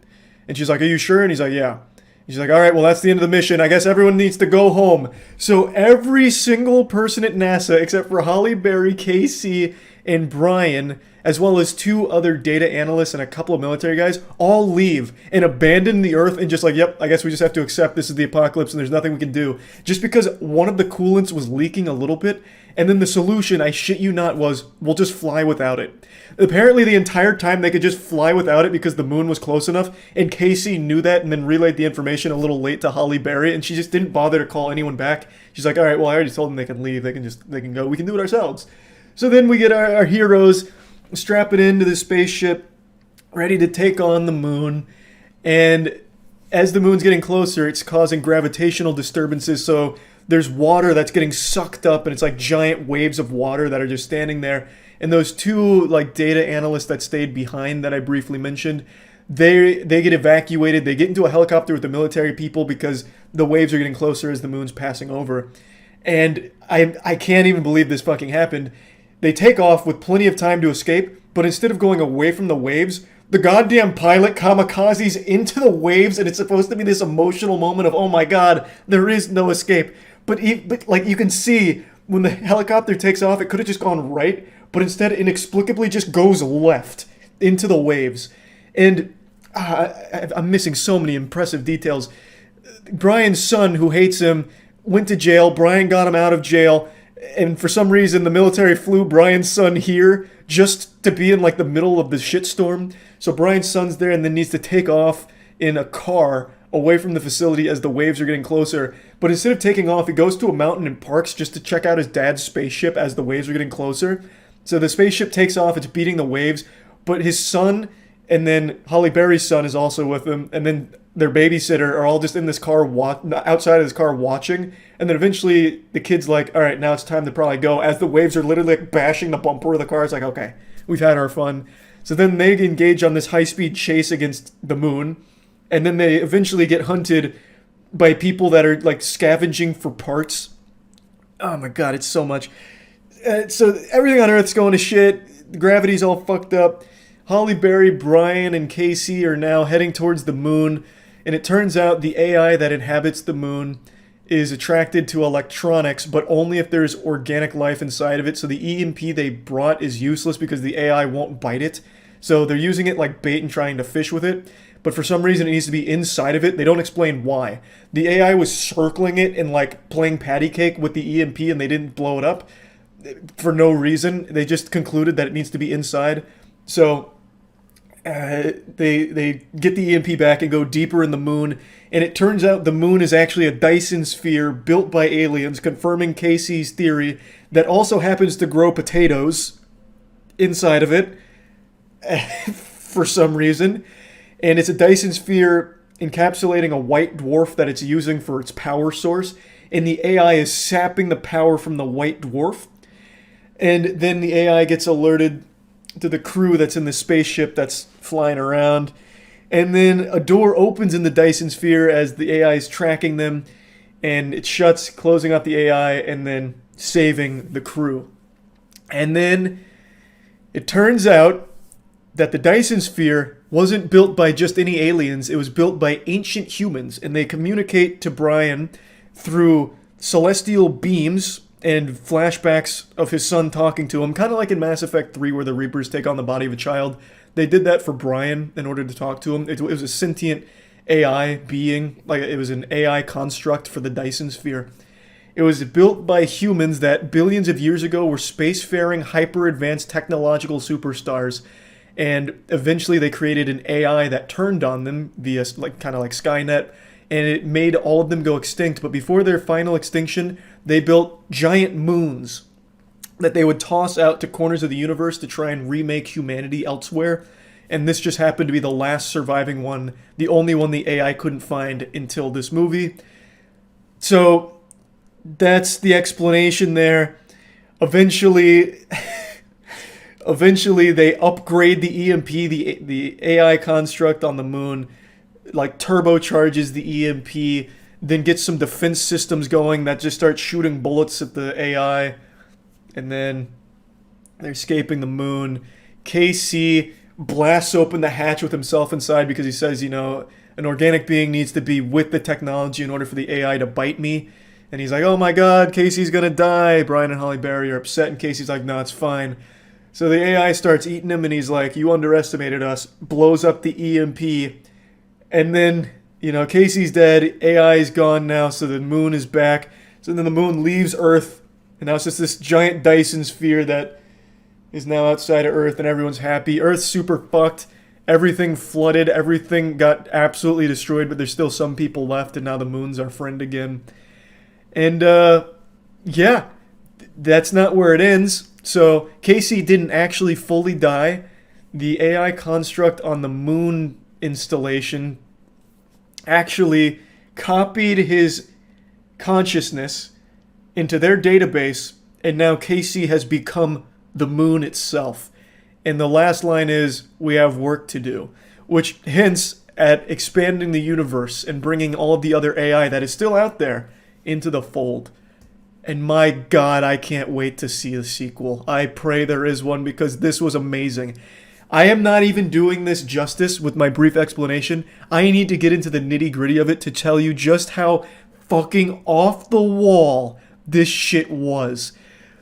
And she's like, are you sure? And he's like, yeah. And she's like, all right, well, that's the end of the mission. I guess everyone needs to go home. So every single person at NASA, except for Halle Berry, Casey, and Brian, as well as 2 other data analysts and a couple of military guys, all leave and abandon the Earth and just like, yep, I guess we just have to accept this is the apocalypse and there's nothing we can do. Just because one of the coolants was leaking a little bit, and then the solution, I shit you not, was we'll just fly without it. Apparently the entire time they could just fly without it because the moon was close enough, and Casey knew that and then relayed the information a little late to Halle Berry, and she just didn't bother to call anyone back. She's like, all right, well, I already told them they can leave. They can go. We can do it ourselves. So then we get our heroes strapping into the spaceship, ready to take on the moon. And as the moon's getting closer, it's causing gravitational disturbances. So there's water that's getting sucked up, and it's like giant waves of water that are just standing there. And those 2 like data analysts that stayed behind that I briefly mentioned, they get evacuated. They get into a helicopter with the military people because the waves are getting closer as the moon's passing over. And I can't even believe this fucking happened. They take off with plenty of time to escape, but instead of going away from the waves, the goddamn pilot kamikazes into the waves, and it's supposed to be this emotional moment of, oh my God, there is no escape. But like you can see, when the helicopter takes off, it could have just gone right, but instead inexplicably just goes left into the waves. And I'm missing so many impressive details. Brian's son, who hates him, went to jail. Brian got him out of jail. And for some reason, the military flew Brian's son here just to be in like the middle of the shitstorm. So Brian's son's there and then needs to take off in a car away from the facility as the waves are getting closer. But instead of taking off, he goes to a mountain and parks just to check out his dad's spaceship as the waves are getting closer. So the spaceship takes off, it's beating the waves, but his son and then Halle Berry's son is also with him, and then their babysitter are all just in this car, outside of this car watching. And then eventually the kid's like, all right, now it's time to probably go. As the waves are literally like bashing the bumper of the car, it's like, okay, we've had our fun. So then they engage on this high-speed chase against the moon, and then they eventually get hunted by people that are like scavenging for parts. Oh my god, it's so much. So everything on Earth's going to shit. Gravity's all fucked up. Halle Berry, Brian, and Casey are now heading towards the moon, and it turns out the AI that inhabits the moon is attracted to electronics, but only if there's organic life inside of it. So the EMP they brought is useless because the AI won't bite it. So they're using it like bait and trying to fish with it. But for some reason it needs to be inside of it. They don't explain why. The AI was circling it and like playing patty cake with the EMP, and they didn't blow it up for no reason. They just concluded that it needs to be inside. So they get the EMP back and go deeper in the moon, and it turns out the moon is actually a Dyson sphere built by aliens, confirming Casey's theory that also happens to grow potatoes inside of it for some reason. And it's a Dyson sphere encapsulating a white dwarf that it's using for its power source, and the AI is sapping the power from the white dwarf. And then the AI gets alerted to the crew that's in the spaceship that's flying around. And then a door opens in the Dyson sphere as the AI is tracking them, and it shuts, closing out the AI and then saving the crew. And then it turns out that the Dyson sphere wasn't built by just any aliens, it was built by ancient humans, and they communicate to Brian through celestial beams and flashbacks of his son talking to him, kind of like in Mass Effect 3 where the Reapers take on the body of a child. They did that for Brian in order to talk to him. It was a sentient AI being, like it was an AI construct for the Dyson sphere. It was built by humans that billions of years ago were spacefaring, hyper-advanced technological superstars, and eventually they created an AI that turned on them via kind of like Skynet, and it made all of them go extinct. But before their final extinction, they built giant moons that they would toss out to corners of the universe to try and remake humanity elsewhere. And this just happened to be the last surviving one, the only one the AI couldn't find until this movie. So that's the explanation there. Eventually they upgrade the EMP, the AI construct on the moon, like turbocharges the EMP, then gets some defense systems going that just start shooting bullets at the AI, and then they're escaping the moon. Casey blasts open the hatch with himself inside because he says, an organic being needs to be with the technology in order for the AI to bite me. And he's like, oh my god, Casey's gonna die. Brian and Halle Berry are upset, and Casey's like, no, it's fine. So the AI starts eating him, and he's like, you underestimated us, blows up the EMP, and then, Casey's dead, AI's gone now, so the moon is back. So then the moon leaves Earth, and now it's just this giant Dyson sphere that is now outside of Earth, and everyone's happy. Earth's super fucked, everything flooded, everything got absolutely destroyed, but there's still some people left, and now the moon's our friend again. And, yeah, that's not where it ends. So Casey didn't actually fully die. The AI construct on the moon installation actually copied his consciousness into their database, and now Casey has become the moon itself. And the last line is, we have work to do, which hints at expanding the universe and bringing all of the other AI that is still out there into the fold. And my god, I can't wait to see the sequel. I pray there is one, because this was amazing. I am not even doing this justice with my brief explanation. I need to get into the nitty-gritty of it to tell you just how fucking off the wall this shit was.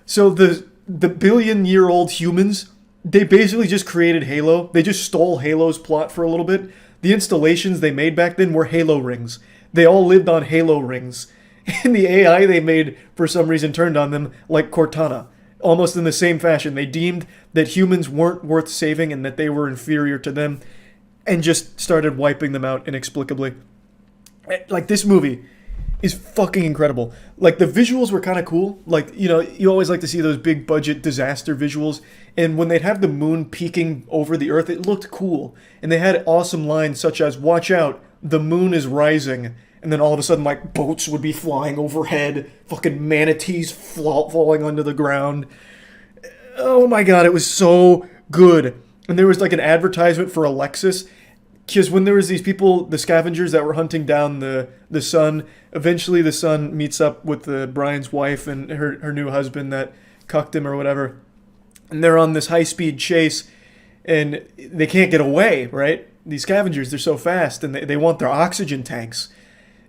So the billion-year-old humans, they basically just created Halo. They just stole Halo's plot for a little bit. The installations they made back then were Halo rings. They all lived on Halo rings. And the AI they made, for some reason, turned on them like Cortana. Almost in the same fashion. They deemed that humans weren't worth saving and that they were inferior to them, and just started wiping them out inexplicably. Like, this movie is fucking incredible. Like, the visuals were kind of cool. Like, you know, you always like to see those big budget disaster visuals. And when they'd have the moon peeking over the earth, it looked cool. And they had awesome lines such as, "Watch out, the moon is rising." And then all of a sudden, like, boats would be flying overhead. Fucking manatees falling onto the ground. Oh my god, it was so good. And there was like an advertisement for Alexis. Because when there was these people, the scavengers that were hunting down the son, eventually the son meets up with Brian's wife and her new husband that cucked him or whatever. And they're on this high-speed chase, and they can't get away, right? These scavengers, they're so fast, and they want their oxygen tanks.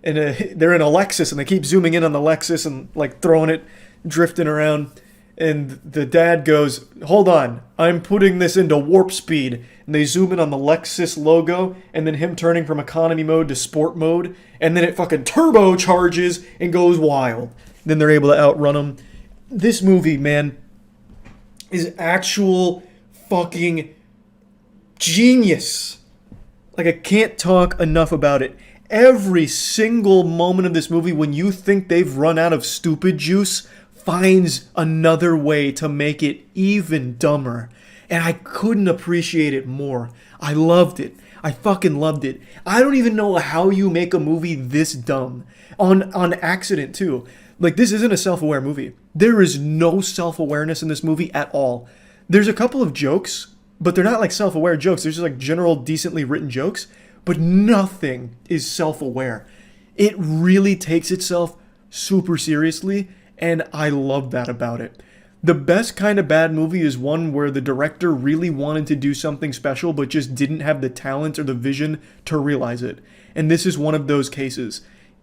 And they're in a Lexus, and they keep zooming in on the Lexus and like throwing it, drifting around. And the dad goes, "Hold on, I'm putting this into warp speed." And they zoom in on the Lexus logo, and then him turning from economy mode to sport mode, and then it fucking turbocharges and goes wild. Then they're able to outrun him. This movie, man, is actual fucking genius. Like, I can't talk enough about it. Every single moment of this movie, when you think they've run out of stupid juice, finds another way to make it even dumber. And I couldn't appreciate it more. I loved it. I fucking loved it. I don't even know how you make a movie this dumb. On accident, too. Like, this isn't a self-aware movie. There is no self-awareness in this movie at all. There's a couple of jokes, but they're not like self-aware jokes. They're just like general, decently written jokes. But nothing is self-aware. It really takes itself super seriously, and I love that about it. The best kind of bad movie is one where the director really wanted to do something special but just didn't have the talent or the vision to realize it. And this is one of those cases.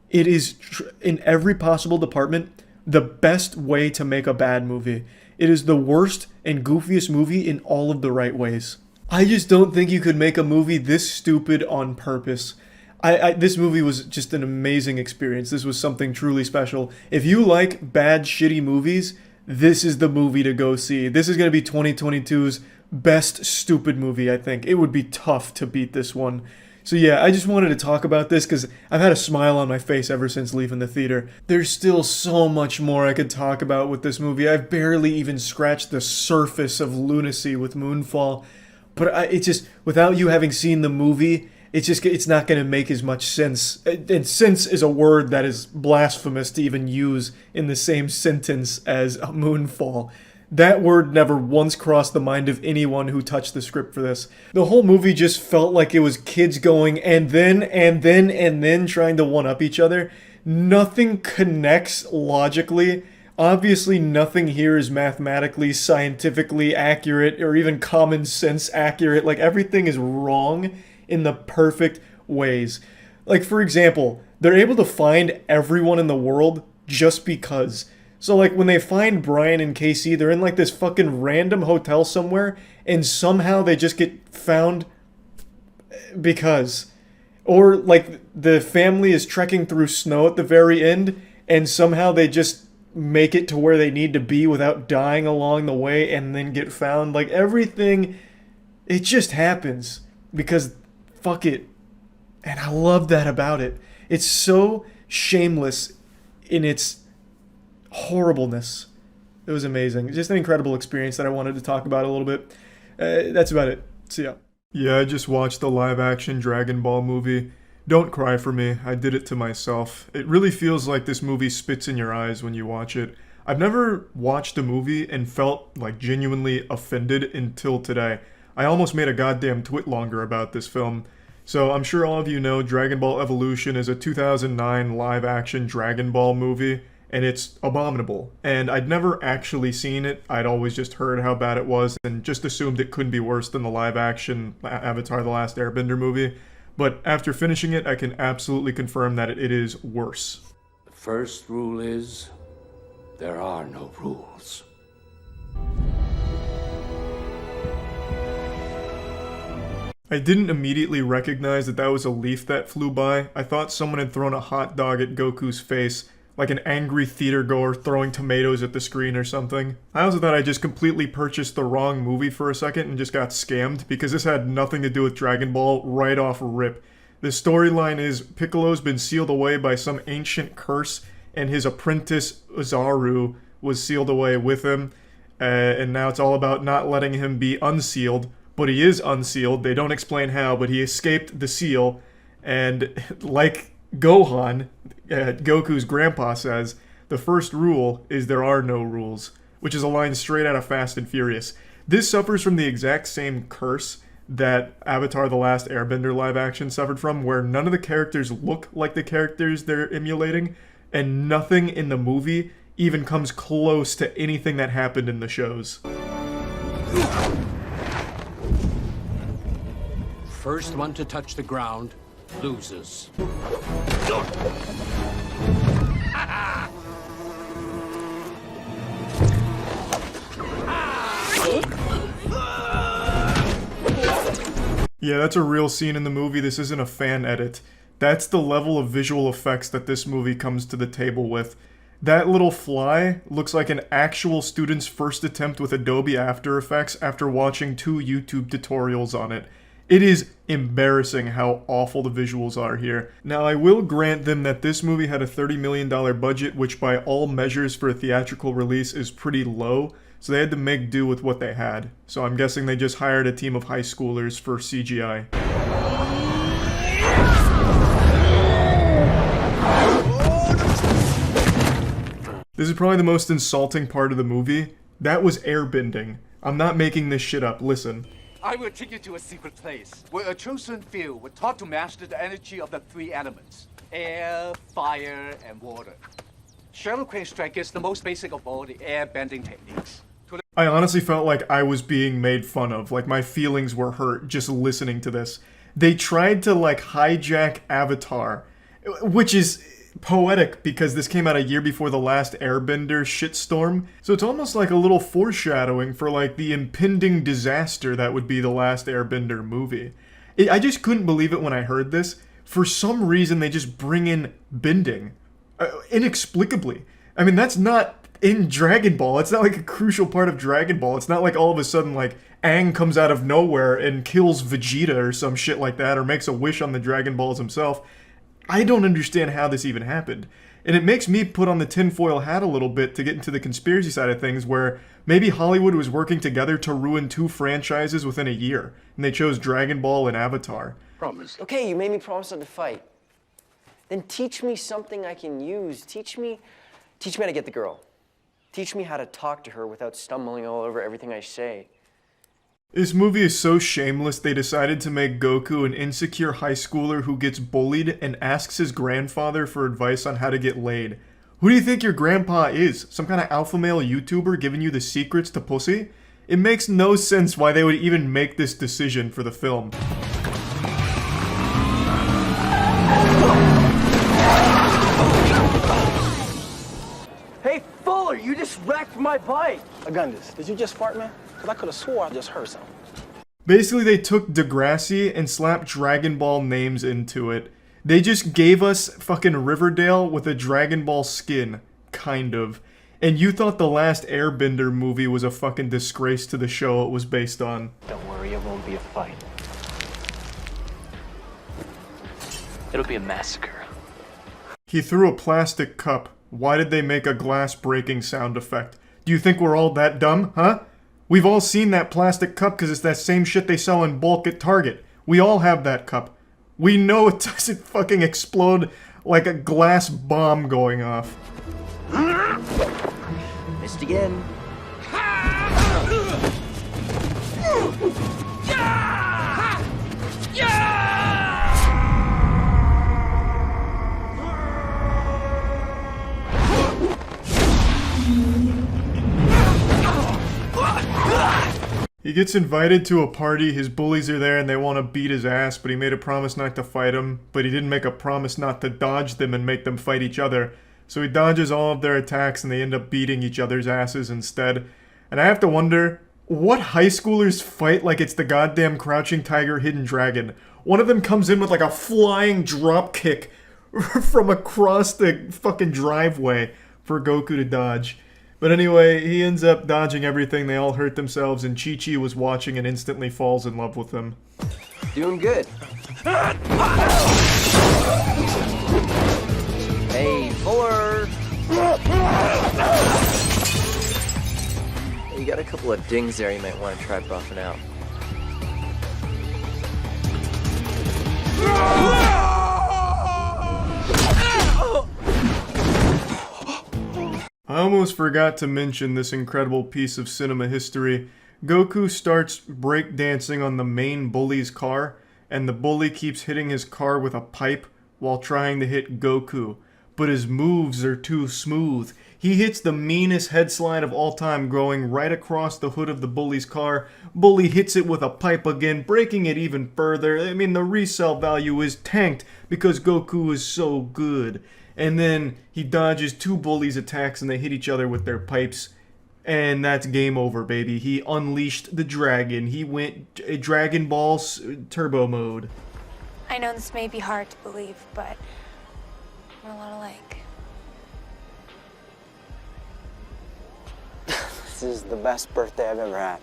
It is, in every possible department, the best way to make a bad movie. It is the worst and goofiest movie in all of the right ways. I just don't think you could make a movie this stupid on purpose. This movie was just an amazing experience. This was something truly special. If you like bad, shitty movies, this is the movie to go see. This is going to be 2022's best stupid movie, I think. It would be tough to beat this one. So yeah, I just wanted to talk about this because I've had a smile on my face ever since leaving the theater. There's still so much more I could talk about with this movie. I've barely even scratched the surface of lunacy with Moonfall. But it's just, without you having seen the movie, it's not going to make as much sense. And sense is a word that is blasphemous to even use in the same sentence as Moonfall. That word never once crossed the mind of anyone who touched the script for this. The whole movie just felt like it was kids going and then trying to one-up each other. Nothing connects logically. Obviously, nothing here is mathematically, scientifically accurate, or even common sense accurate. Like, everything is wrong in the perfect ways. Like, for example, they're able to find everyone in the world just because. So, like, when they find Brian and Casey, they're in, like, this fucking random hotel somewhere, and somehow they just get found because. Or, like, the family is trekking through snow at the very end, and somehow they just make it to where they need to be without dying along the way and then get found. Like, everything, it just happens because fuck it. And I love that about it. It's so shameless in its horribleness. It was amazing. Just an incredible experience that I wanted to talk about a little bit. That's about it. See ya. Yeah, I just watched the live-action Dragonball movie. Don't cry for me, I did it to myself. It really feels like this movie spits in your eyes when you watch it. I've never watched a movie and felt like genuinely offended until today. I almost made a goddamn twitlonger about this film. So I'm sure all of you know Dragon Ball Evolution is a 2009 live-action Dragon Ball movie, and it's abominable. And I'd never actually seen it, I'd always just heard how bad it was and just assumed it couldn't be worse than the live-action Avatar: The Last Airbender movie. But after finishing it, I can absolutely confirm that it is worse. The first rule is, there are no rules. I didn't immediately recognize that was a leaf that flew by. I thought someone had thrown a hot dog at Goku's face, like an angry theatergoer throwing tomatoes at the screen or something. I also thought I just completely purchased the wrong movie for a second and just got scammed, because this had nothing to do with Dragon Ball right off rip. The storyline is Piccolo's been sealed away by some ancient curse, and his apprentice Uzaru was sealed away with him. And now it's all about not letting him be unsealed, but he is unsealed. They don't explain how, but he escaped the seal. And like Gohan, Goku's grandpa says, the first rule is there are no rules, which is a line straight out of Fast and Furious. This suffers from the exact same curse that Avatar: The Last Airbender live action suffered from, where none of the characters look like the characters they're emulating, and nothing in the movie even comes close to anything that happened in the shows. First one to touch the ground loses. Yeah, that's a real scene in the movie. This isn't a fan edit. That's the level of visual effects that this movie comes to the table with. That little fly looks like an actual student's first attempt with Adobe After Effects after watching 2 YouTube tutorials on it. It is embarrassing how awful the visuals are here. Now, I will grant them that this movie had a $30 million budget, which by all measures for a theatrical release is pretty low, so they had to make do with what they had. So I'm guessing they just hired a team of high schoolers for CGI. This is probably the most insulting part of the movie. That was airbending. I'm not making this shit up, listen. I will take you to a secret place where a chosen few were taught to master the energy of the 3 elements: air, fire, and water. Shadow Crane Strike is the most basic of all the air bending techniques. I honestly felt like I was being made fun of, like my feelings were hurt just listening to this. They tried to like hijack Avatar, which is poetic because this came out a year before the last Airbender shitstorm, so it's almost like a little foreshadowing for like the impending disaster that would be the last Airbender movie. I just couldn't believe it when I heard this. For some reason they just bring in bending. Inexplicably. I mean, that's not in Dragon Ball. It's not like a crucial part of Dragon Ball. It's not like all of a sudden like Aang comes out of nowhere and kills Vegeta or some shit like that, or makes a wish on the Dragon Balls himself. I don't understand how this even happened. And it makes me put on the tinfoil hat a little bit to get into the conspiracy side of things, where maybe Hollywood was working together to ruin 2 franchises within a year, and they chose Dragon Ball and Avatar. Promise. Okay, you made me promise not to fight. Then teach me something I can use. Teach me how to get the girl. Teach me how to talk to her without stumbling all over everything I say. This movie is so shameless they decided to make Goku an insecure high schooler who gets bullied and asks his grandfather for advice on how to get laid. Who do you think your grandpa is? Some kind of alpha male YouTuber giving you the secrets to pussy? It makes no sense why they would even make this decision for the film. Hey, Fuller, you just wrecked my bike! Agundis, did you just fart, man? Because I could have swore I just heard something. Basically, they took Degrassi and slapped Dragon Ball names into it. They just gave us fucking Riverdale with a Dragon Ball skin, kind of. And you thought the last Airbender movie was a fucking disgrace to the show it was based on. Don't worry, it won't be a fight. It'll be a massacre. He threw a plastic cup. Why did they make a glass breaking sound effect? Do you think we're all that dumb, huh? We've all seen that plastic cup because it's that same shit they sell in bulk at Target. We all have that cup. We know it doesn't fucking explode like a glass bomb going off. Missed again. He gets invited to a party, his bullies are there and they want to beat his ass, but he made a promise not to fight them, but he didn't make a promise not to dodge them and make them fight each other. So he dodges all of their attacks and they end up beating each other's asses instead. And I have to wonder, what high schoolers fight like it's the goddamn Crouching Tiger, Hidden Dragon? One of them comes in with like a flying drop kick from across the fucking driveway for Goku to dodge. But anyway, he ends up dodging everything, they all hurt themselves, and Chi-Chi was watching and instantly falls in love with him. Doing good. Hey, Fuller! You got a couple of dings there you might want to try buffing out. I almost forgot to mention this incredible piece of cinema history. Goku starts breakdancing on the main bully's car, and the bully keeps hitting his car with a pipe while trying to hit Goku. But his moves are too smooth. He hits the meanest head slide of all time, going right across the hood of the bully's car. Bully hits it with a pipe again, breaking it even further. I mean, the resale value is tanked because Goku is so good. And then he dodges two bullies' attacks and they hit each other with their pipes. And that's game over, baby. He unleashed the dragon. He went Dragonball turbo mode. I know this may be hard to believe, but we're a lot alike. This is the best birthday I've ever had.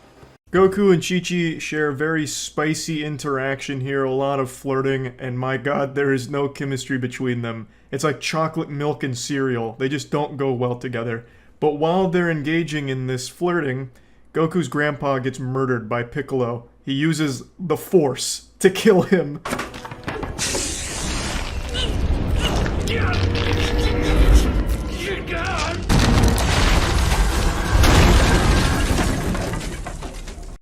Goku and Chi-Chi share a very spicy interaction here, a lot of flirting, and my god, there is no chemistry between them. It's like chocolate milk and cereal. They just don't go well together. But while they're engaging in this flirting, Goku's grandpa gets murdered by Piccolo. He uses the Force to kill him.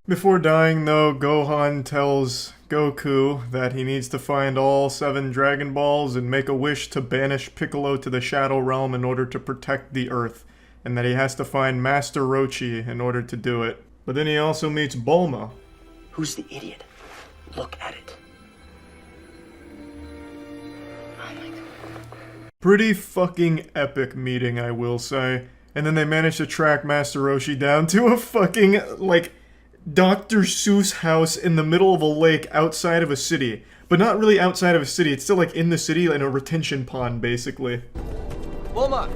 Before dying, though, Gohan tells Goku that he needs to find all 7 Dragon Balls and make a wish to banish Piccolo to the Shadow Realm in order to protect the Earth, and that he has to find Master Roshi in order to do it. But then he also meets Bulma. Who's the idiot? Look at it. Oh my god. Pretty fucking epic meeting, I will say. And then they manage to track Master Roshi down to a fucking, like, Dr. Seuss house in the middle of a lake outside of a city. But not really outside of a city, it's still like in the city in a retention pond, basically. Bulma!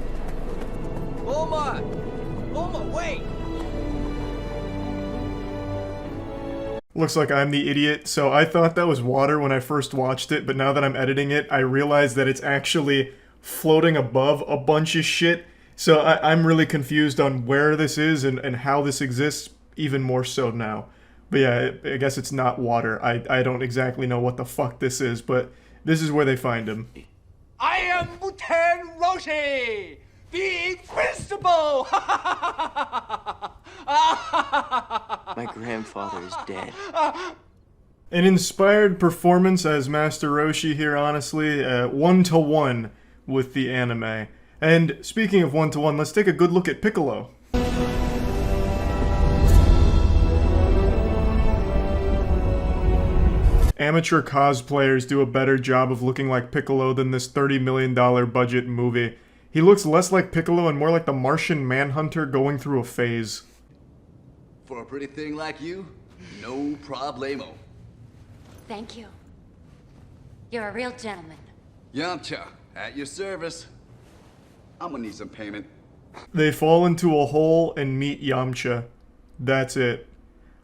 Bulma! Bulma, wait! Looks like I'm the idiot, so I thought that was water when I first watched it, but now that I'm editing it, I realize that it's actually floating above a bunch of shit. So I'm really confused on where this is and how this exists. Even more so now. But yeah, I guess it's not water. I don't exactly know what the fuck this is, but this is where they find him. I am Lieutenant Roshi, the Invincible! My grandfather is dead. An inspired performance as Master Roshi here, honestly. 1-to-1 with the anime. And speaking of 1-to-1, let's take a good look at Piccolo. Amateur cosplayers do a better job of looking like Piccolo than this $30 million budget movie. He looks less like Piccolo and more like the Martian Manhunter going through a phase. For a pretty thing like you, no problemo. Thank you. You're a real gentleman. Yamcha, at your service. I'm gonna need some payment. They fall into a hole and meet Yamcha. That's it.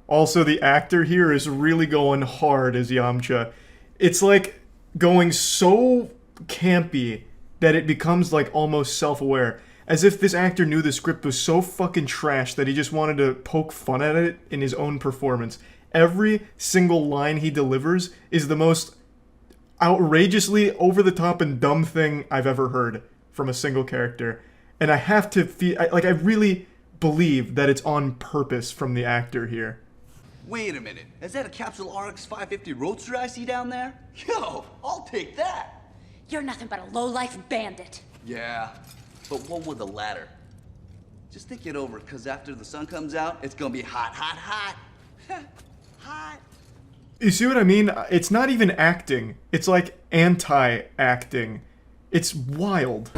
Also, the actor here is really going hard as Yamcha. It's like going so campy that it becomes like almost self-aware. As if this actor knew the script was so fucking trash that he just wanted to poke fun at it in his own performance. Every single line he delivers is the most outrageously over-the-top and dumb thing I've ever heard from a single character. And I have to feel, I really believe that it's on purpose from the actor here. Wait a minute, is that a Capsule RX 550 Roadster I see down there? Yo, I'll take that! You're nothing but a low-life bandit. Yeah, but one with a ladder. Just think it over, because after the sun comes out, it's gonna be hot, hot, hot. Hot. You see what I mean? It's not even acting. It's like anti-acting. It's wild.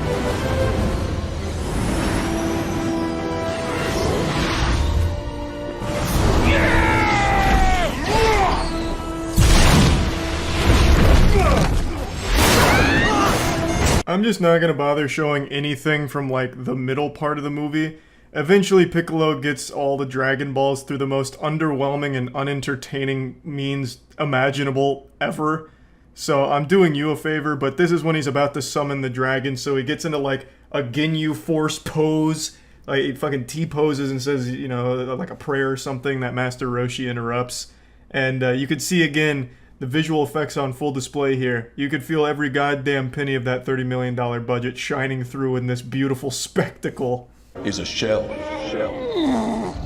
I'm just not gonna bother showing anything from like the middle part of the movie. Eventually, Piccolo gets all the Dragon Balls through the most underwhelming and unentertaining means imaginable ever. So I'm doing you a favor, but this is when he's about to summon the dragon, so he gets into like a Ginyu Force pose. Like, he fucking T-poses and says, you know, like a prayer or something that Master Roshi interrupts. And you could see again the visual effects on full display here. You could feel every goddamn penny of that $30 million budget shining through in this beautiful spectacle. Is a shell.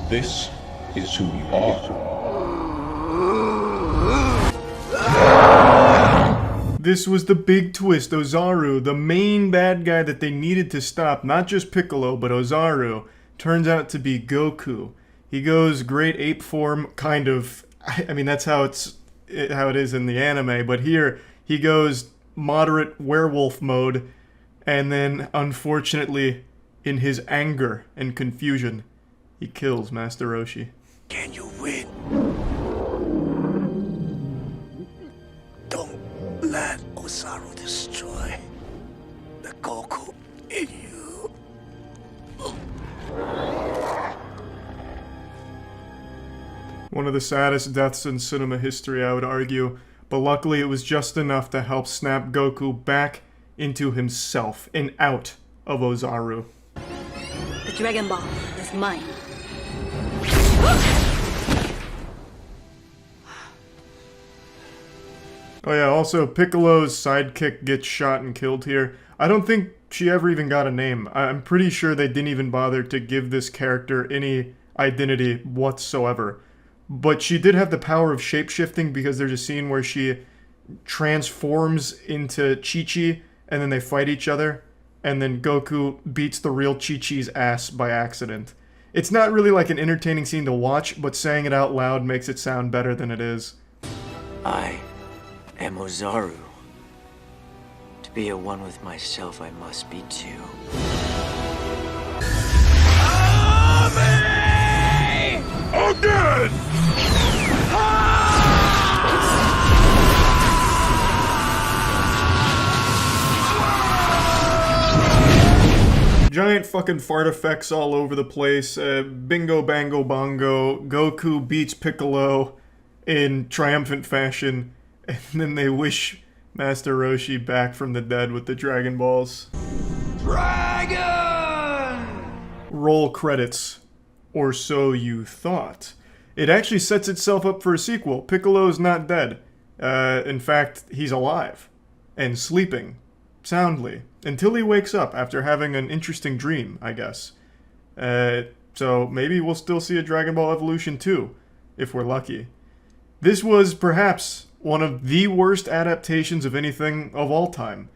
This is who you are. This was the big twist. Ozaru, the main bad guy that they needed to stop, not just Piccolo, but Ozaru, turns out to be Goku. He goes great ape form, kind of. I mean, that's how it is in the anime, but here he goes moderate werewolf mode, and then, unfortunately, in his anger and confusion, he kills Master Roshi. Can you win? Don't let Ozaru destroy the Goku in you. One of the saddest deaths in cinema history, I would argue, but luckily it was just enough to help snap Goku back into himself and out of Ozaru. The Dragon Ball is mine. Oh yeah, also Piccolo's sidekick gets shot and killed here. I don't think she ever even got a name. I'm pretty sure they didn't even bother to give this character any identity whatsoever. But she did have the power of shapeshifting because there's a scene where she transforms into Chi-Chi and then they fight each other. And then Goku beats the real Chi-Chi's ass by accident. It's not really like an entertaining scene to watch, but saying it out loud makes it sound better than it is. I am Ozaru. To be at one with myself, I must be two. Again! Giant fucking fart effects all over the place. Bingo bango bongo. Goku beats Piccolo in triumphant fashion. And then they wish Master Roshi back from the dead with the Dragon Balls. Dragon! Roll credits. Or so you thought. It actually sets itself up for a sequel. Piccolo's not dead. In fact, he's alive. And sleeping. Soundly. Until he wakes up after having an interesting dream, I guess. So maybe we'll still see a Dragon Ball Evolution 2, if we're lucky. This was perhaps one of the worst adaptations of anything of all time.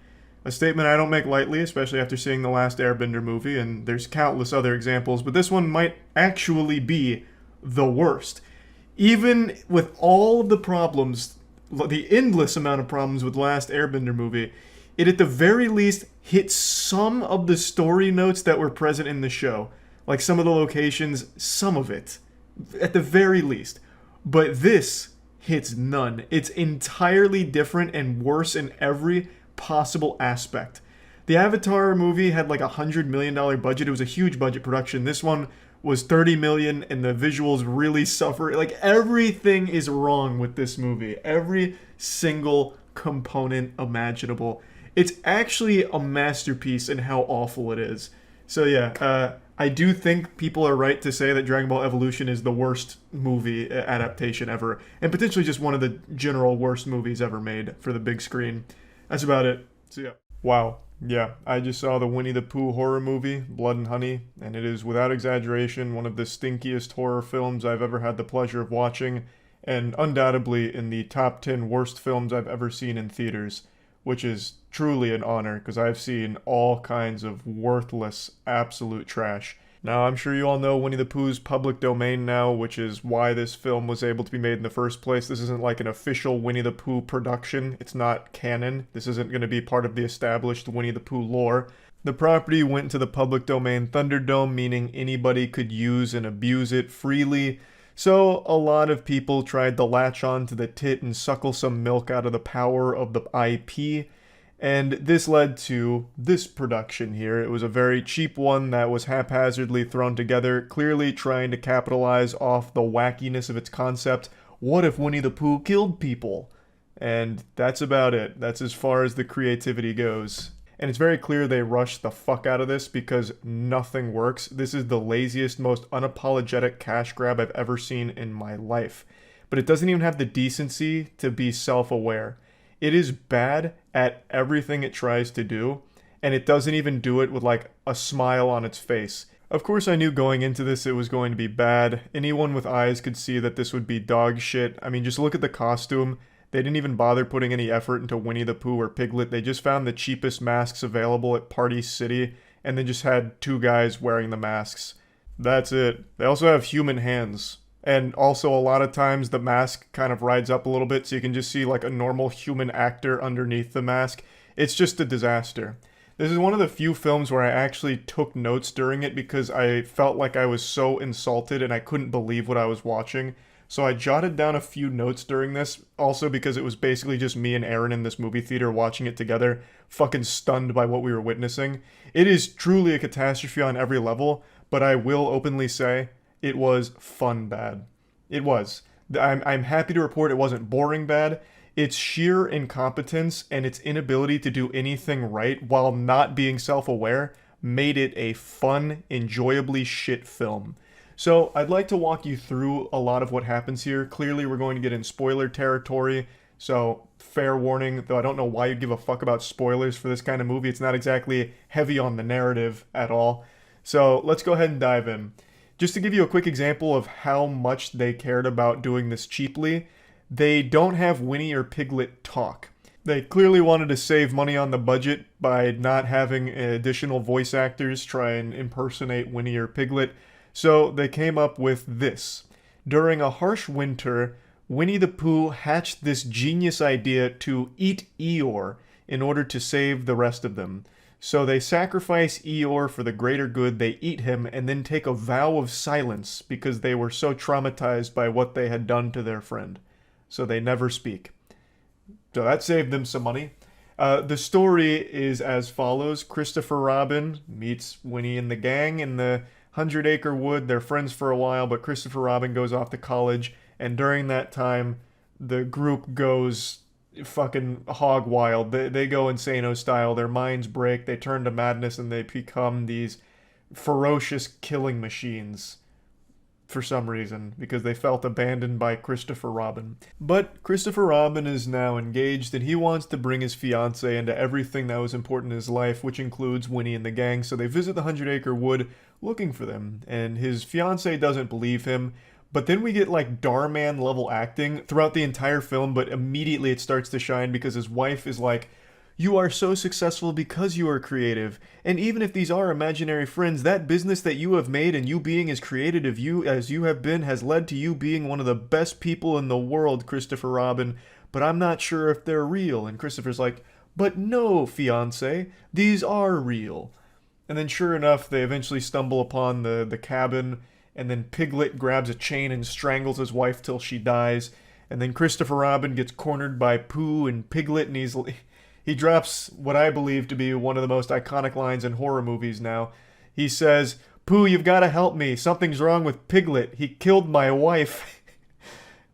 A statement I don't make lightly, especially after seeing the last Airbender movie, and there's countless other examples, but this one might actually be the worst. Even with all of the problems, the endless amount of problems with the last Airbender movie, it at the very least hit some of the story notes that were present in the show. Like some of the locations, some of it. At the very least. But this hits none. It's entirely different and worse in every possible aspect. The Avatar movie had like $100 million budget. It was a huge budget production. This one was $30 million and the visuals really suffer. Like everything is wrong with this movie. Every single component imaginable. It's actually a masterpiece in how awful it is. So yeah, I do think people are right to say that Dragon Ball Evolution is the worst movie adaptation ever, and potentially just one of the general worst movies ever made for the big screen. That's about it. So yeah. Wow. Yeah, I just saw the Winnie the Pooh horror movie, Blood and Honey, and it is without exaggeration one of the stinkiest horror films I've ever had the pleasure of watching, and undoubtedly in the top 10 worst films I've ever seen in theaters. Which is truly an honor, because I've seen all kinds of worthless, absolute trash. Now, I'm sure you all know Winnie the Pooh's public domain now, which is why this film was able to be made in the first place. This isn't like an official Winnie the Pooh production. It's not canon. This isn't going to be part of the established Winnie the Pooh lore. The property went to the public domain Thunderdome, meaning anybody could use and abuse it freely. So a lot of people tried to latch on to the tit and suckle some milk out of the power of the IP, And this led to this production here. It was a very cheap one that was haphazardly thrown together, clearly trying to capitalize off the wackiness of its concept. What if Winnie the Pooh killed people? And that's about it. That's as far as the creativity goes. And it's very clear they rushed the fuck out of this because nothing works. This is the laziest, most unapologetic cash grab I've ever seen in my life. But it doesn't even have the decency to be self-aware. It is bad at everything it tries to do, and it doesn't even do it with like a smile on its face. Of course I knew going into this it was going to be bad. Anyone with eyes could see that this would be dog shit. I mean, just look at the costume. They didn't even bother putting any effort into Winnie the Pooh or Piglet. They just found the cheapest masks available at Party City, and then just had two guys wearing the masks. That's it. They also have human hands. And also a lot of times the mask kind of rides up a little bit so you can just see like a normal human actor underneath the mask. It's just a disaster. This is one of the few films where I actually took notes during it because I felt like I was so insulted and I couldn't believe what I was watching. So I jotted down a few notes during this, also because it was basically just me and Aaron in this movie theater watching it together, fucking stunned by what we were witnessing. It is truly a catastrophe on every level, but I will openly say, it was fun bad. It was. I'm happy to report it wasn't boring bad. Its sheer incompetence and its inability to do anything right while not being self-aware made it a fun, enjoyably shit film. So I'd like to walk you through a lot of what happens here. Clearly we're going to get in spoiler territory, so fair warning, though I don't know why you'd give a fuck about spoilers for this kind of movie. It's not exactly heavy on the narrative at all. So let's go ahead and dive in. Just to give you a quick example of how much they cared about doing this cheaply, they don't have Winnie or Piglet talk. They clearly wanted to save money on the budget by not having additional voice actors try and impersonate Winnie or Piglet, so they came up with this. During a harsh winter, Winnie the Pooh hatched this genius idea to eat Eeyore in order to save the rest of them. So they sacrifice Eeyore for the greater good, they eat him, and then take a vow of silence because they were so traumatized by what they had done to their friend. So they never speak. So that saved them some money. The story is as follows. Christopher Robin meets Winnie and the gang in the 100-acre wood. They're friends for a while, but Christopher Robin goes off to college, and during that time, the group goes fucking hog wild. They go Insano style. Their minds break. They turn to madness and they become these ferocious killing machines for some reason because they felt abandoned by Christopher Robin. But Christopher Robin is now engaged and he wants to bring his fiancée into everything that was important in his life, which includes Winnie and the gang. So they visit the 100-acre wood looking for them, and his fiancée doesn't believe him. But then we get like Darman level acting throughout the entire film, but immediately it starts to shine because his wife is like, "You are so successful because you are creative. And even if these are imaginary friends, that business that you have made and you being as creative as you have been has led to you being one of the best people in the world, Christopher Robin. But I'm not sure if they're real." And Christopher's like, "But no, fiancé, these are real." And then sure enough, they eventually stumble upon the cabin. And then Piglet grabs a chain and strangles his wife till she dies. And then Christopher Robin gets cornered by Pooh and Piglet, and he drops what I believe to be one of the most iconic lines in horror movies now. He says, "Pooh, you've got to help me. Something's wrong with Piglet. He killed my wife."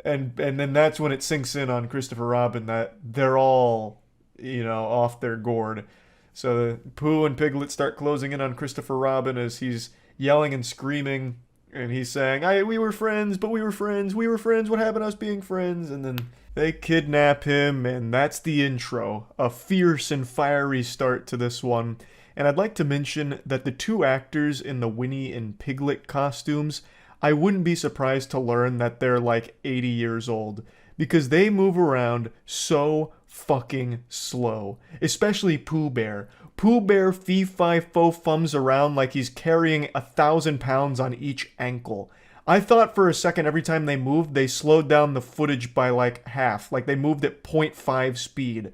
and then that's when it sinks in on Christopher Robin that they're all, off their gourd. So Pooh and Piglet start closing in on Christopher Robin as he's yelling and screaming. And he's saying, "We were friends, but we were friends. We were friends. What happened to us being friends?" And then they kidnap him, and that's the intro. A fierce and fiery start to this one. And I'd like to mention that the two actors in the Winnie and Piglet costumes, I wouldn't be surprised to learn that they're like 80 years old. Because they move around so fucking slow. Especially Pooh Bear. Pooh Bear fee-fi-fo-fums around like he's carrying 1,000 pounds on each ankle. I thought for a second every time they moved, they slowed down the footage by like half. Like they moved at 0.5 speed.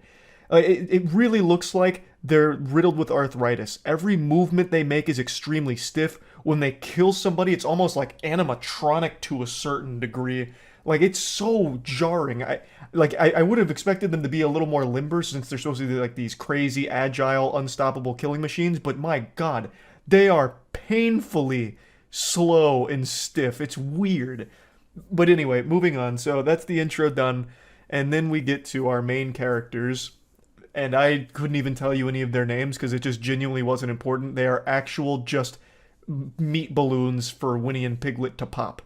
It really looks like they're riddled with arthritis. Every movement they make is extremely stiff. When they kill somebody, it's almost like animatronic to a certain degree. Like, it's so jarring. I would have expected them to be a little more limber since they're supposed to be like these crazy, agile, unstoppable killing machines, but my god, they are painfully slow and stiff. It's weird. But anyway, moving on. So that's the intro done, and then we get to our main characters, and I couldn't even tell you any of their names because it just genuinely wasn't important. They are actual just meat balloons for Winnie and Piglet to pop.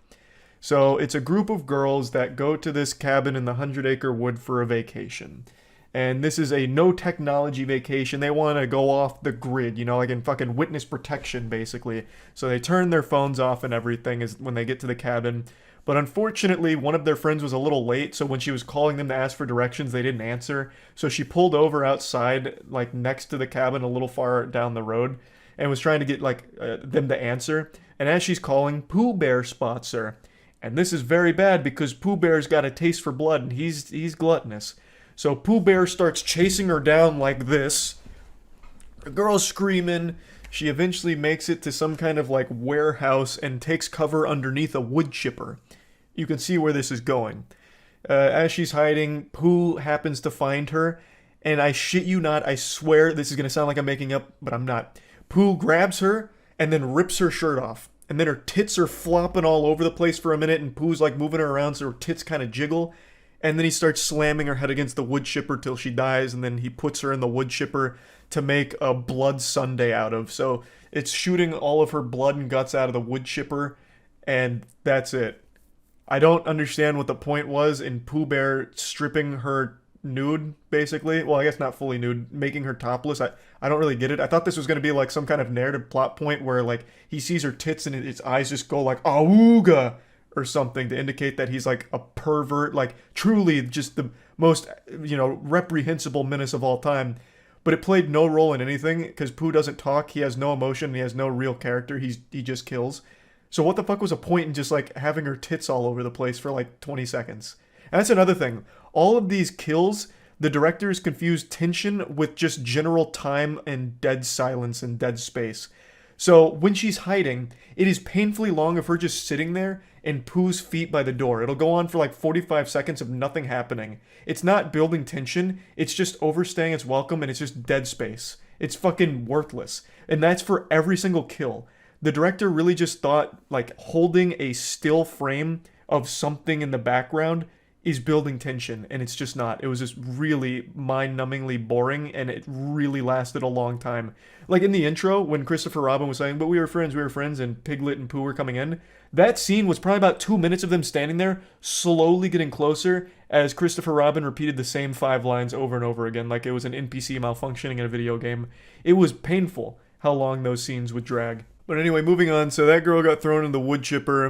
So it's a group of girls that go to this cabin in the 100-acre wood for a vacation. And this is a no technology vacation. They want to go off the grid, you know, like in fucking witness protection, basically. So they turn their phones off and everything is when they get to the cabin. But unfortunately, one of their friends was a little late, so when she was calling them to ask for directions, they didn't answer. So she pulled over outside, like next to the cabin a little far down the road, and was trying to get like them to answer. And as she's calling, Pooh Bear spots her. And this is very bad because Pooh Bear's got a taste for blood and he's gluttonous. So Pooh Bear starts chasing her down like this. The girl's screaming. She eventually makes it to some kind of like warehouse and takes cover underneath a wood chipper. You can see where this is going. As she's hiding, Pooh happens to find her. And I shit you not, I swear this is going to sound like I'm making up, but I'm not. Pooh grabs her and then rips her shirt off. And then her tits are flopping all over the place for a minute, and Pooh's like moving her around so her tits kind of jiggle. And then he starts slamming her head against the wood chipper till she dies, and then he puts her in the wood chipper to make a blood sundae out of. So it's shooting all of her blood and guts out of the wood chipper, and that's it. I don't understand what the point was in Pooh Bear stripping her nude, basically. Well, I guess not fully nude, making her topless. I don't really get it. I thought this was going to be like some kind of narrative plot point where like he sees her tits and his eyes just go like awooga or something to indicate that he's like a pervert, like truly just the most, you know, reprehensible menace of all time. But it played no role in anything because Pooh doesn't talk, he has no emotion, he has no real character, he just kills. So what the fuck was the point in just like having her tits all over the place for like 20 seconds? And that's another thing. All of these kills, the directors confused tension with just general time and dead silence and dead space. So when she's hiding, it is painfully long of her just sitting there and Pooh's feet by the door. It'll go on for like 45 seconds of nothing happening. It's not building tension, it's just overstaying its welcome and it's just dead space. It's fucking worthless. And that's for every single kill. The director really just thought like holding a still frame of something in the background is building tension, and it's just not. It was just really mind-numbingly boring, and it really lasted a long time. Like in the intro, when Christopher Robin was saying, but we were friends, and Piglet and Pooh were coming in, that scene was probably about 2 minutes of them standing there, slowly getting closer, as Christopher Robin repeated the same 5 lines over and over again, like it was an NPC malfunctioning in a video game. It was painful how long those scenes would drag. But anyway, moving on, so that girl got thrown in the wood chipper.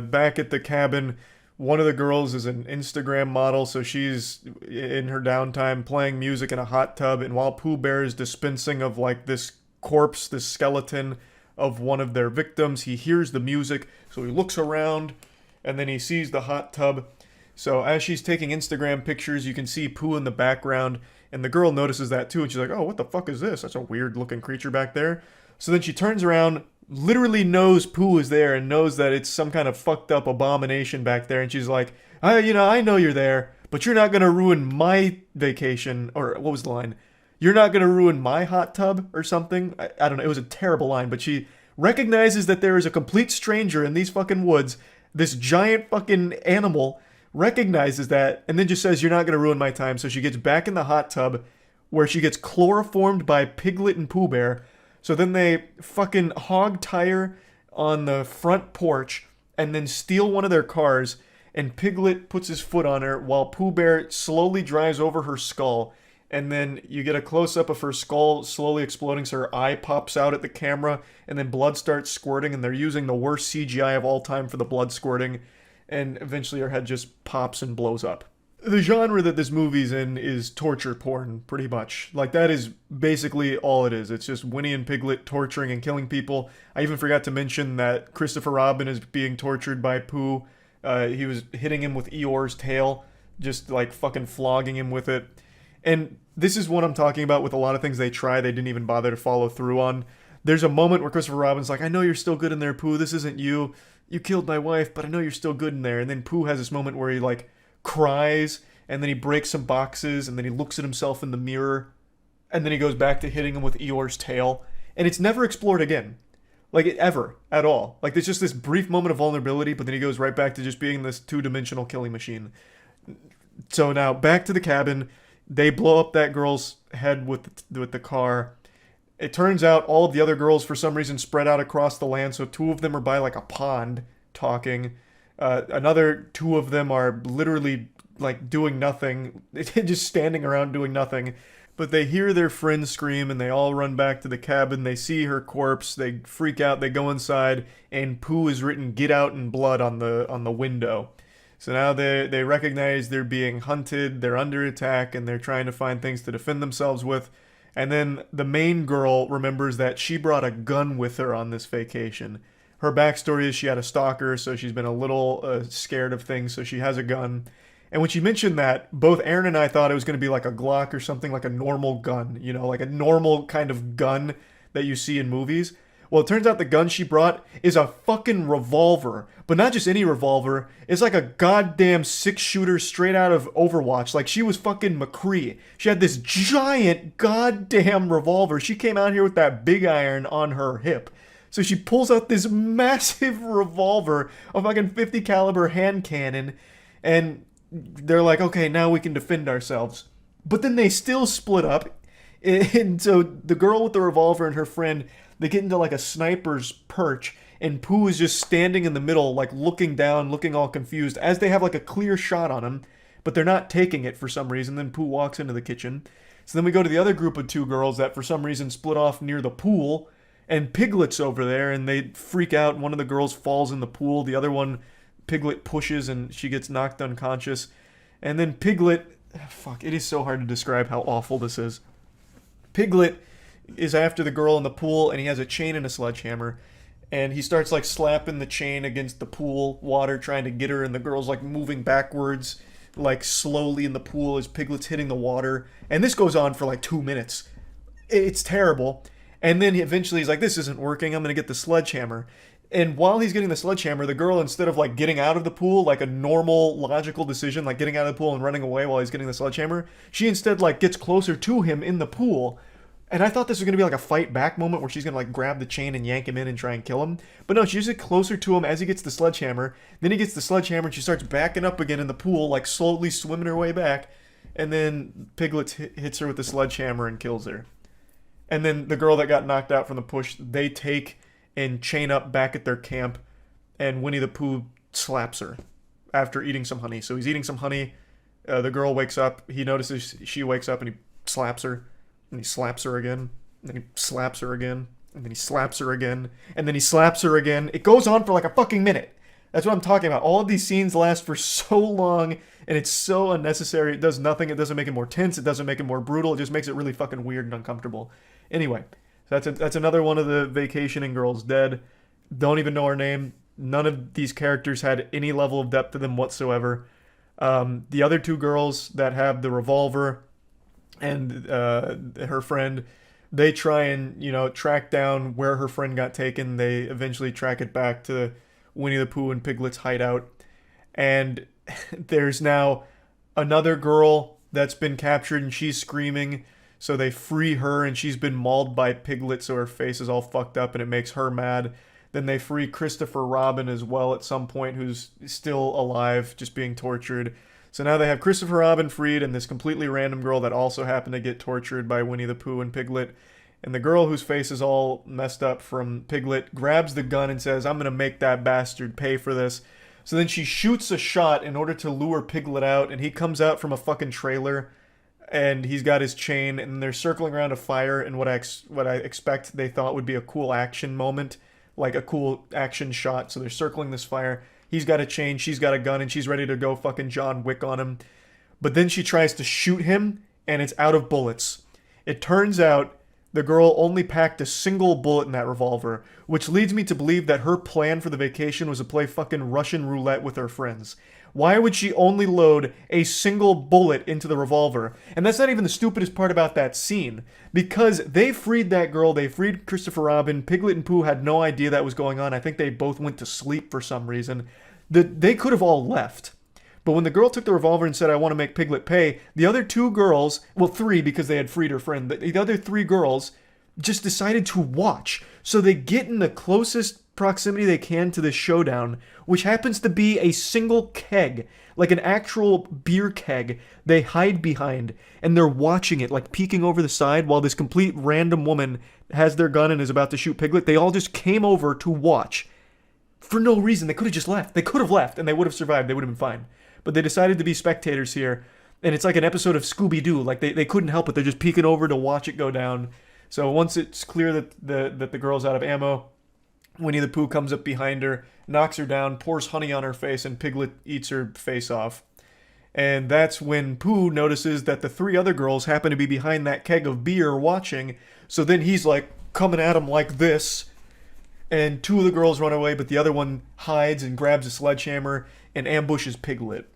Back at the cabin, one of the girls is an Instagram model, so she's in her downtime playing music in a hot tub, and while Pooh Bear is dispensing of like this corpse, this skeleton of one of their victims, he hears the music, so he looks around, and then he sees the hot tub. So as she's taking Instagram pictures, you can see Pooh in the background, and the girl notices that too, and she's like, oh, what the fuck is this? That's a weird looking creature back there. So then she turns around, literally knows Pooh is there and knows that it's some kind of fucked up abomination back there, and she's like, I know you're there, but you're not gonna ruin my vacation, or what was the line? You're not gonna ruin my hot tub or something. I don't know, it was a terrible line, but she recognizes that there is a complete stranger in these fucking woods, this giant fucking animal recognizes that, and then just says, you're not gonna ruin my time. So she gets back in the hot tub, where she gets chloroformed by Piglet and Pooh Bear. So then they fucking hog tie her on the front porch and then steal one of their cars, and Piglet puts his foot on her while Pooh Bear slowly drives over her skull, and then you get a close-up of her skull slowly exploding so her eye pops out at the camera, and then blood starts squirting, and they're using the worst CGI of all time for the blood squirting, and eventually her head just pops and blows up. The genre that this movie's in is torture porn, pretty much. Like, that is basically all it is. It's just Winnie and Piglet torturing and killing people. I even forgot to mention that Christopher Robin is being tortured by Pooh. He was hitting him with Eeyore's tail, just like fucking flogging him with it. And this is what I'm talking about with a lot of things they didn't even bother to follow through on. There's a moment where Christopher Robin's like, I know you're still good in there, Pooh, this isn't you. you killed my wife, but I know you're still good in there. And then Pooh has this moment where he, like, cries, and then he breaks some boxes, and then he looks at himself in the mirror, and then he goes back to hitting him with Eeyore's tail. And it's never explored again. Like, ever. At all. Like, there's just this brief moment of vulnerability, but then he goes right back to just being this two-dimensional killing machine. So now, back to the cabin. They blow up that girl's head with the car. It turns out all of the other girls, for some reason, spread out across the land, so 2 of them are by, like, a pond talking. Another 2 of them are literally, like, doing nothing. Just standing around doing nothing. But they hear their friend scream, and they all run back to the cabin. They see her corpse. They freak out. They go inside, and Pooh is written "Get out" in blood on the window. So now they recognize they're being hunted. They're under attack, and they're trying to find things to defend themselves with. And then the main girl remembers that she brought a gun with her on this vacation. Her backstory is she had a stalker, so she's been a little scared of things, so she has a gun. And when she mentioned that, both Aaron and I thought it was going to be like a Glock or something, like a normal gun, you know, like a normal kind of gun that you see in movies. Well, it turns out the gun she brought is a fucking revolver. But not just any revolver. It's like a goddamn 6-shooter straight out of Overwatch. Like, she was fucking McCree. She had this giant goddamn revolver. She came out here with that big iron on her hip. So she pulls out this massive revolver, a fucking 50 caliber hand cannon, and they're like, okay, now we can defend ourselves. But then they still split up. And so the girl with the revolver and her friend, they get into like a sniper's perch, and Pooh is just standing in the middle, like looking down, looking all confused, as they have like a clear shot on him, but they're not taking it for some reason. Then Pooh walks into the kitchen. So then we go to the other group of 2 girls that for some reason split off near the pool, and Piglet's over there, and they freak out. One of the girls falls in the pool. The other one, Piglet pushes, and she gets knocked unconscious. And then Piglet, fuck, it is so hard to describe how awful this is. Piglet is after the girl in the pool, and he has a chain and a sledgehammer, and he starts like slapping the chain against the pool water, trying to get her, and the girl's like moving backwards, like slowly in the pool as Piglet's hitting the water. And this goes on for like 2 minutes. It's terrible. And then eventually he's like, this isn't working, I'm gonna get the sledgehammer. And while he's getting the sledgehammer, the girl, instead of like getting out of the pool, like a normal logical decision, like getting out of the pool and running away while he's getting the sledgehammer, she instead like gets closer to him in the pool. And I thought this was going to be like a fight back moment where she's going to like grab the chain and yank him in and try and kill him. But no, she's just closer to him as he gets the sledgehammer. Then he gets the sledgehammer and she starts backing up again in the pool, like slowly swimming her way back. And then Piglet hits her with the sledgehammer and kills her. And then the girl that got knocked out from the push, they take and chain up back at their camp. And Winnie the Pooh slaps her after eating some honey. So he's eating some honey. The girl wakes up. He notices she wakes up and he slaps her. And he slaps her again, and then he slaps her again, and then he slaps her again, and then he slaps her again. It goes on for like a fucking minute. That's what I'm talking about. All of these scenes last for so long, and it's so unnecessary. It does nothing. It doesn't make it more tense. It doesn't make it more brutal. It just makes it really fucking weird and uncomfortable. Anyway, that's another one of the vacationing girls dead. Don't even know her name. None of these characters had any level of depth to them whatsoever. The other 2 girls that have the revolver and her friend, they try and, you know, track down where her friend got taken. They eventually track it back to Winnie the Pooh and Piglet's hideout. And there's now another girl that's been captured and she's screaming. So they free her and she's been mauled by Piglet, so her face is all fucked up and it makes her mad. Then they free Christopher Robin as well at some point, who's still alive, just being tortured. So now they have Christopher Robin freed and this completely random girl that also happened to get tortured by Winnie the Pooh and Piglet. And the girl whose face is all messed up from Piglet grabs the gun and says, I'm going to make that bastard pay for this. So then she shoots a shot in order to lure Piglet out, and he comes out from a fucking trailer, and he's got his chain, and they're circling around a fire in what I expect they thought would be a cool action moment, like a cool action shot. So they're circling this fire. He's got a chain, she's got a gun, and she's ready to go fucking John Wick on him. But then she tries to shoot him, and it's out of bullets. It turns out the girl only packed a single bullet in that revolver, which leads me to believe that her plan for the vacation was to play fucking Russian roulette with her friends. Why would she only load a single bullet into the revolver? And that's not even the stupidest part about that scene. Because they freed that girl, they freed Christopher Robin, Piglet and Pooh had no idea that was going on. I think they both went to sleep for some reason. They could have all left. But when the girl took the revolver and said, I want to make Piglet pay, the other two girls, well, three because they had freed her friend, the other three girls just decided to watch. So they get in the closest proximity they can to this showdown, which happens to be a single keg, like an actual beer keg they hide behind, and they're watching it, like peeking over the side while this complete random woman has their gun and is about to shoot Piglet. They all just came over to watch. For no reason. They could have just left. They could have left and they would have survived. They would have been fine. But they decided to be spectators here. And it's like an episode of Scooby-Doo. Like they couldn't help it. They're just peeking over to watch it go down. So once it's clear that the girl's out of ammo, Winnie the Pooh comes up behind her, knocks her down, pours honey on her face, and Piglet eats her face off. And that's when Pooh notices that the three other girls happen to be behind that keg of beer watching. So then he's like coming at him like this. And two of the girls run away, but the other one hides and grabs a sledgehammer and ambushes Piglet.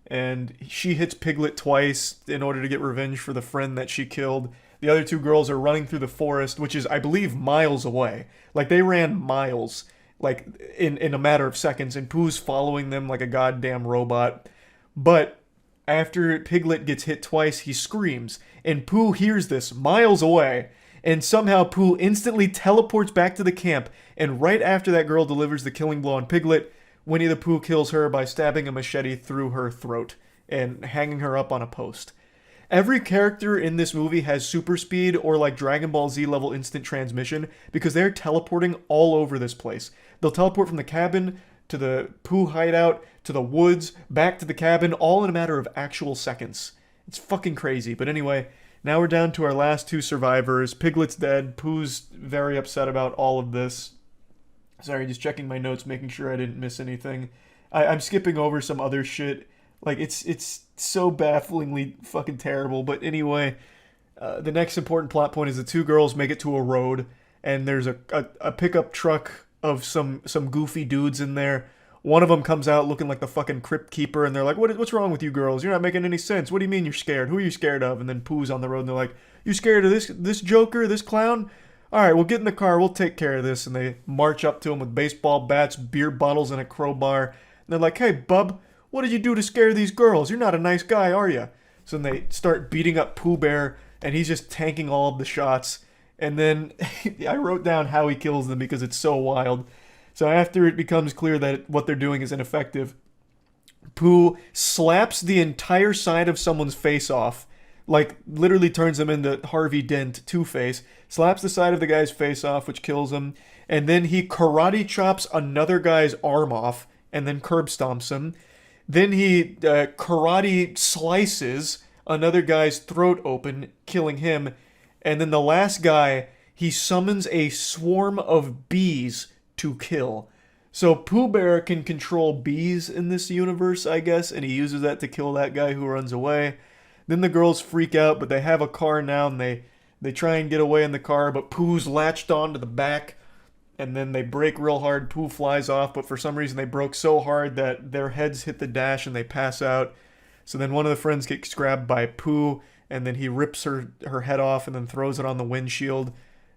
And she hits Piglet twice in order to get revenge for the friend that she killed. The other two girls are running through the forest, which is, I believe, miles away. Like, they ran miles, like, in a matter of seconds, and Pooh's following them like a goddamn robot. But after Piglet gets hit twice, he screams, and Pooh hears this miles away. And somehow Pooh instantly teleports back to the camp, and right after that girl delivers the killing blow on Piglet, Winnie the Pooh kills her by stabbing a machete through her throat and hanging her up on a post. Every character in this movie has super speed or like Dragon Ball Z level instant transmission because they're teleporting all over this place. They'll teleport from the cabin to the Pooh hideout to the woods, back to the cabin, all in a matter of actual seconds. It's fucking crazy. But anyway, now we're down to our last two survivors. Piglet's dead. Pooh's very upset about all of this. Sorry, just checking my notes, making sure I didn't miss anything. I'm skipping over some other shit. Like, it's so bafflingly fucking terrible. But anyway, the next important plot point is the two girls make it to a road, and there's a pickup truck of some goofy dudes in there. One of them comes out looking like the fucking crypt keeper, and they're like, what's wrong with you girls? You're not making any sense. What do you mean you're scared? Who are you scared of? And then Pooh's on the road, and they're like, you scared of this joker, this clown? All right, we'll get in the car. We'll take care of this. And they march up to him with baseball bats, beer bottles, and a crowbar. And they're like, hey, bub, what did you do to scare these girls? You're not a nice guy, are you? So then they start beating up Pooh Bear, and he's just tanking all of the shots. And then I wrote down how he kills them because it's so wild. So after it becomes clear that what they're doing is ineffective, Pooh slaps the entire side of someone's face off. Like, literally turns him into Harvey Dent, Two-Face, slaps the side of the guy's face off, which kills him, and then he karate chops another guy's arm off, and then curb stomps him. Then he karate slices another guy's throat open, killing him, and then the last guy, he summons a swarm of bees to kill. So Pooh Bear can control bees in this universe, I guess, and he uses that to kill that guy who runs away. Then the girls freak out, but they have a car now, and they try and get away in the car, but Pooh's latched onto the back, and then they brake real hard. Pooh flies off, but for some reason they broke so hard that their heads hit the dash and they pass out. So then one of the friends gets grabbed by Pooh, and then he rips her head off and then throws it on the windshield.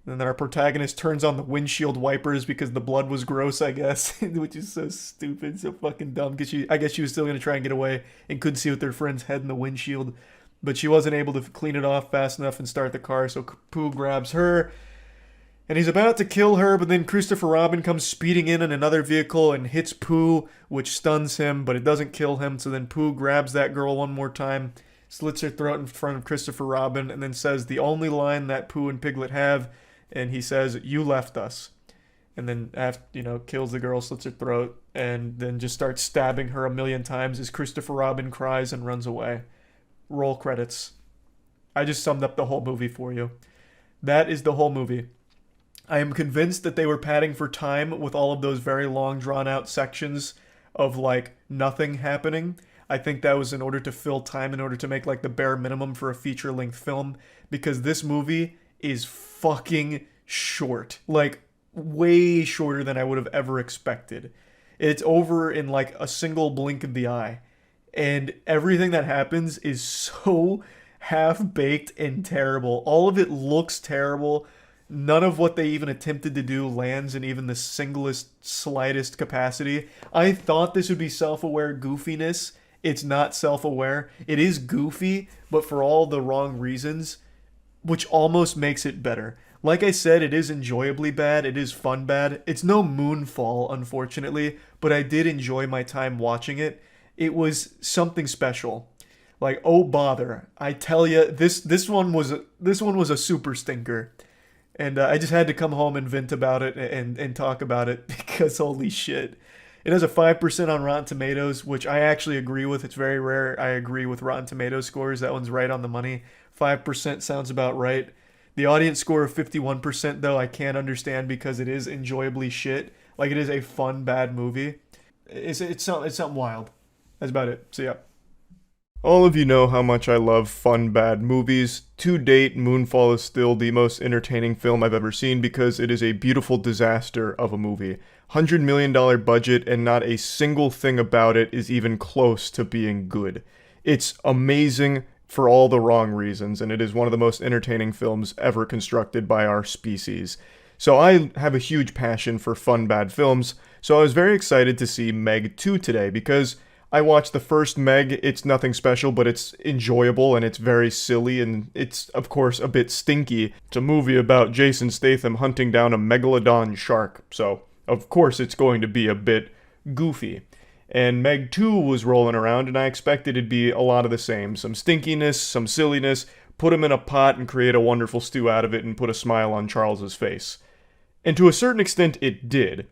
And then our protagonist turns on the windshield wipers because the blood was gross, I guess, which is so stupid, so fucking dumb, because I guess she was still going to try and get away and couldn't see with their friend's head in the windshield. But she wasn't able to clean it off fast enough and start the car, so Pooh grabs her. And he's about to kill her, but then Christopher Robin comes speeding in another vehicle and hits Pooh, which stuns him, but it doesn't kill him. So then Pooh grabs that girl one more time, slits her throat in front of Christopher Robin, and then says the only line that Pooh and Piglet have, and he says, "You left us." And then, after, kills the girl, slits her throat, and then just starts stabbing her a million times as Christopher Robin cries and runs away. Roll credits. I just summed up the whole movie for you. That is the whole movie. I am convinced that they were padding for time with all of those very long, drawn-out sections of, nothing happening. I think that was in order to fill time, in order to make, the bare minimum for a feature-length film, because this movie is fucking short. Way shorter than I would have ever expected. It's over in, a single blink of the eye. and everything that happens is so half-baked and terrible. All of it looks terrible. None of what they even attempted to do lands in even the singlest, slightest capacity. I thought this would be self-aware goofiness. It's not self-aware. It is goofy, but for all the wrong reasons, which almost makes it better. Like I said, it is enjoyably bad. It is fun bad. It's no Moonfall, unfortunately, but I did enjoy my time watching it. It was something special. Like, oh bother! I tell you, this one was a super stinker. And I just had to come home and vent about it and talk about it because holy shit. It has a 5% on Rotten Tomatoes, which I actually agree with. It's very rare I agree with Rotten Tomatoes scores. That one's right on the money. 5% sounds about right. The audience score of 51%, though, I can't understand because it is enjoyably shit. Like, it is a fun, bad movie. It's something wild. That's about it. So, yeah. All of you know how much I love fun, bad movies. To date, Moonfall is still the most entertaining film I've ever seen because it is a beautiful disaster of a movie. $100 million budget and not a single thing about it is even close to being good. It's amazing for all the wrong reasons, and it is one of the most entertaining films ever constructed by our species. So I have a huge passion for fun, bad films, so I was very excited to see Meg 2 today because I watched the first Meg. It's nothing special, but it's enjoyable and it's very silly and it's, of course, a bit stinky. It's a movie about Jason Statham hunting down a megalodon shark, so of course it's going to be a bit goofy. And Meg 2 was rolling around and I expected it'd be a lot of the same. Some stinkiness, some silliness, put him in a pot and create a wonderful stew out of it and put a smile on Charles's face. And to a certain extent it did.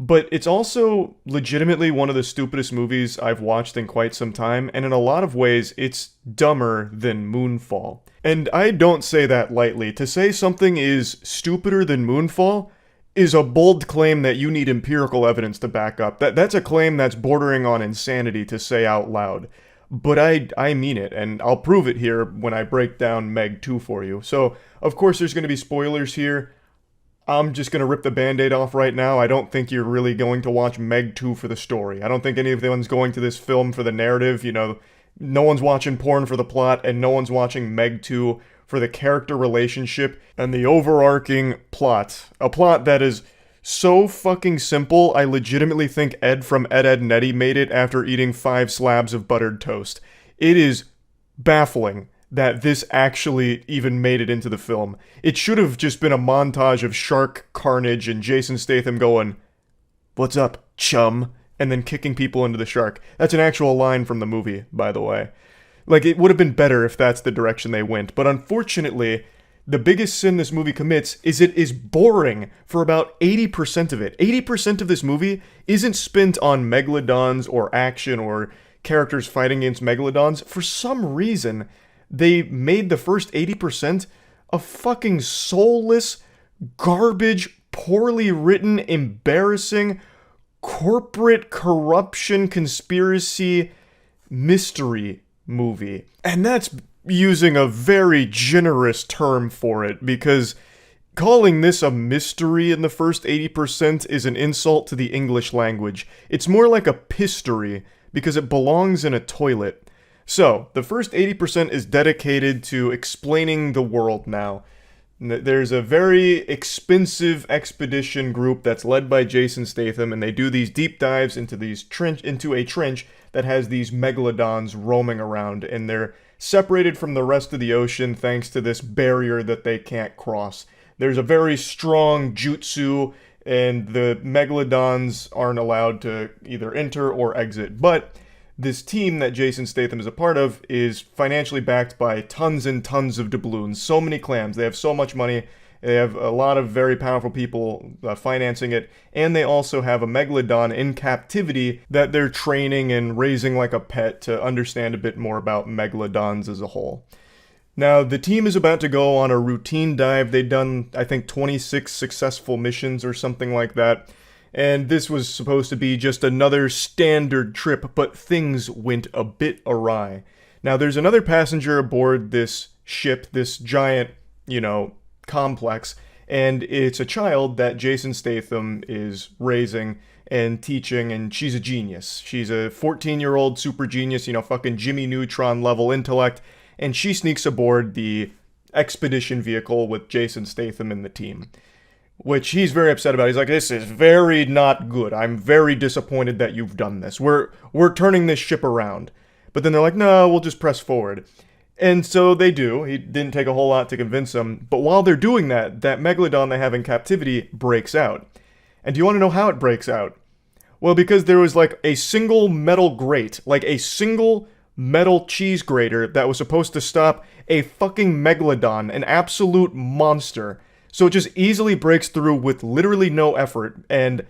But it's also legitimately one of the stupidest movies I've watched in quite some time, and in a lot of ways, it's dumber than Moonfall. And I don't say that lightly. To say something is stupider than Moonfall is a bold claim that you need empirical evidence to back up. That's a claim that's bordering on insanity to say out loud. But I mean it, and I'll prove it here when I break down Meg 2 for you. So, of course, there's going to be spoilers here. I'm just going to rip the Band-Aid off right now. I don't think you're really going to watch Meg 2 for the story. I don't think anyone's going to this film for the narrative. You know, no one's watching porn for the plot, and no one's watching Meg 2 for the character relationship and the overarching plot. A plot that is so fucking simple, I legitimately think Ed from Ed, Edd n Eddy made it after eating 5 slabs of buttered toast. It is baffling that this actually even made it into the film. It should have just been a montage of shark carnage and Jason Statham going, "What's up, chum?" and then kicking people into the shark. That's an actual line from the movie, by the way. Like, it would have been better if that's the direction they went, but unfortunately, the biggest sin this movie commits is it is boring for about 80% of it. 80% of this movie isn't spent on megalodons or action or characters fighting against megalodons. For some reason, they made the first 80% a fucking soulless, garbage, poorly written, embarrassing, corporate corruption conspiracy mystery movie. And that's using a very generous term for it, because calling this a mystery in the first 80% is an insult to the English language. It's more like a pistory, because it belongs in a toilet. So, the first 80% is dedicated to explaining the world now. There's a very expensive expedition group that's led by Jason Statham, and they do these deep dives into a trench that has these megalodons roaming around, and they're separated from the rest of the ocean thanks to this barrier that they can't cross. There's a very strong jutsu, and the megalodons aren't allowed to either enter or exit. But this team that Jason Statham is a part of is financially backed by tons and tons of doubloons. So many clams. They have so much money. They have a lot of very powerful people financing it. And they also have a megalodon in captivity that they're training and raising like a pet to understand a bit more about megalodons as a whole. Now, the team is about to go on a routine dive. They've done, I think, 26 successful missions or something like that. And this was supposed to be just another standard trip, but things went a bit awry. Now, there's another passenger aboard this ship, this giant, complex, and it's a child that Jason Statham is raising, and teaching, and she's a genius. She's a 14-year-old super genius, fucking Jimmy Neutron level intellect, and she sneaks aboard the expedition vehicle with Jason Statham and the team, which he's very upset about. He's like, this is very not good. I'm very disappointed that you've done this. We're turning this ship around. But then they're like, no, we'll just press forward. And so they do. He didn't take a whole lot to convince them. But while they're doing that, that megalodon they have in captivity breaks out. And do you want to know how it breaks out? Well, because there was like a single metal grate, like a single metal cheese grater that was supposed to stop a fucking megalodon, an absolute monster. So it just easily breaks through with literally no effort, and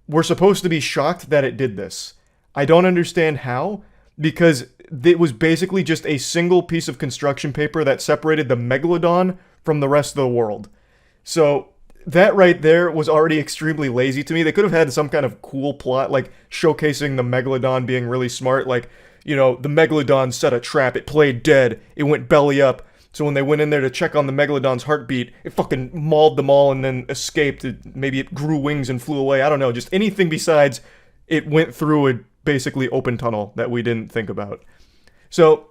we're supposed to be shocked that it did this. I don't understand how, because it was basically just a single piece of construction paper that separated the megalodon from the rest of the world. So that right there was already extremely lazy to me. They could have had some kind of cool plot, like showcasing the megalodon being really smart, like, the megalodon set a trap, it played dead, it went belly up. So when they went in there to check on the megalodon's heartbeat, it fucking mauled them all and then escaped. Maybe it grew wings and flew away. I don't know. Just anything besides it went through a basically open tunnel that we didn't think about. So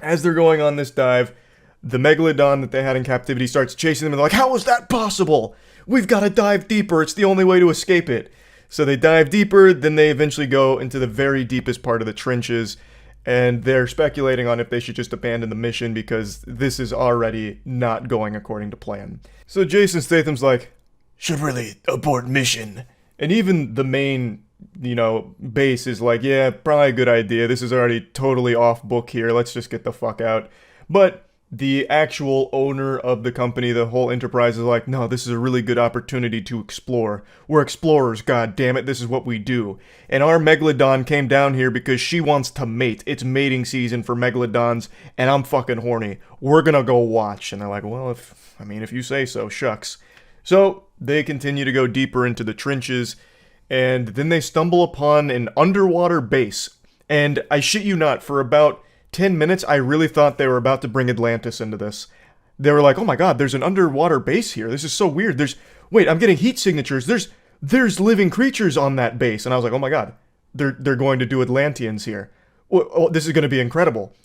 as they're going on this dive, the megalodon that they had in captivity starts chasing them. And they're like, how is that possible? We've got to dive deeper. It's the only way to escape it. So they dive deeper. Then they eventually go into the very deepest part of the trenches. And they're speculating on if they should just abandon the mission because this is already not going according to plan. So Jason Statham's like, should really abort mission. And even the main, base is like, yeah, probably a good idea. This is already totally off book here. Let's just get the fuck out. But the actual owner of the company, the whole enterprise, is like, no, this is a really good opportunity to explore. We're explorers, god damn it, this is what we do. And our megalodon came down here because she wants to mate. It's mating season for megalodons, and I'm fucking horny. We're gonna go watch. And they're like, well, if you say so, shucks. So they continue to go deeper into the trenches, and then they stumble upon an underwater base. And I shit you not, for about 10 minutes, I really thought they were about to bring Atlantis into this. They were like, oh my god, there's an underwater base here. This is so weird. Wait, I'm getting heat signatures. There's living creatures on that base. And I was like, oh my god, they're going to do Atlanteans here. Oh, this is going to be incredible.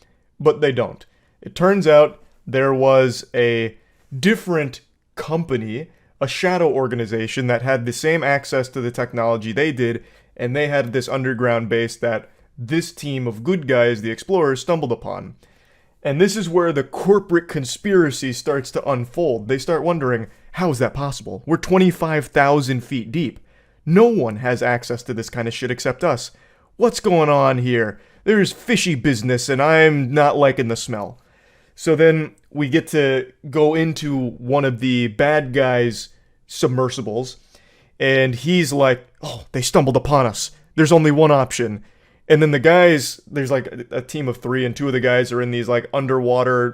But they don't. It turns out there was a different company, a shadow organization that had the same access to the technology they did, and they had this underground base that this team of good guys, the explorers, stumbled upon. And this is where the corporate conspiracy starts to unfold. They start wondering, how is that possible? We're 25,000 feet deep. No one has access to this kind of shit except us. What's going on here? There's fishy business, and I'm not liking the smell. So then we get to go into one of the bad guys' submersibles, and he's like, oh, they stumbled upon us. There's only one option. And then the guys, there's like a team of 3, and 2 of the guys are in these like underwater,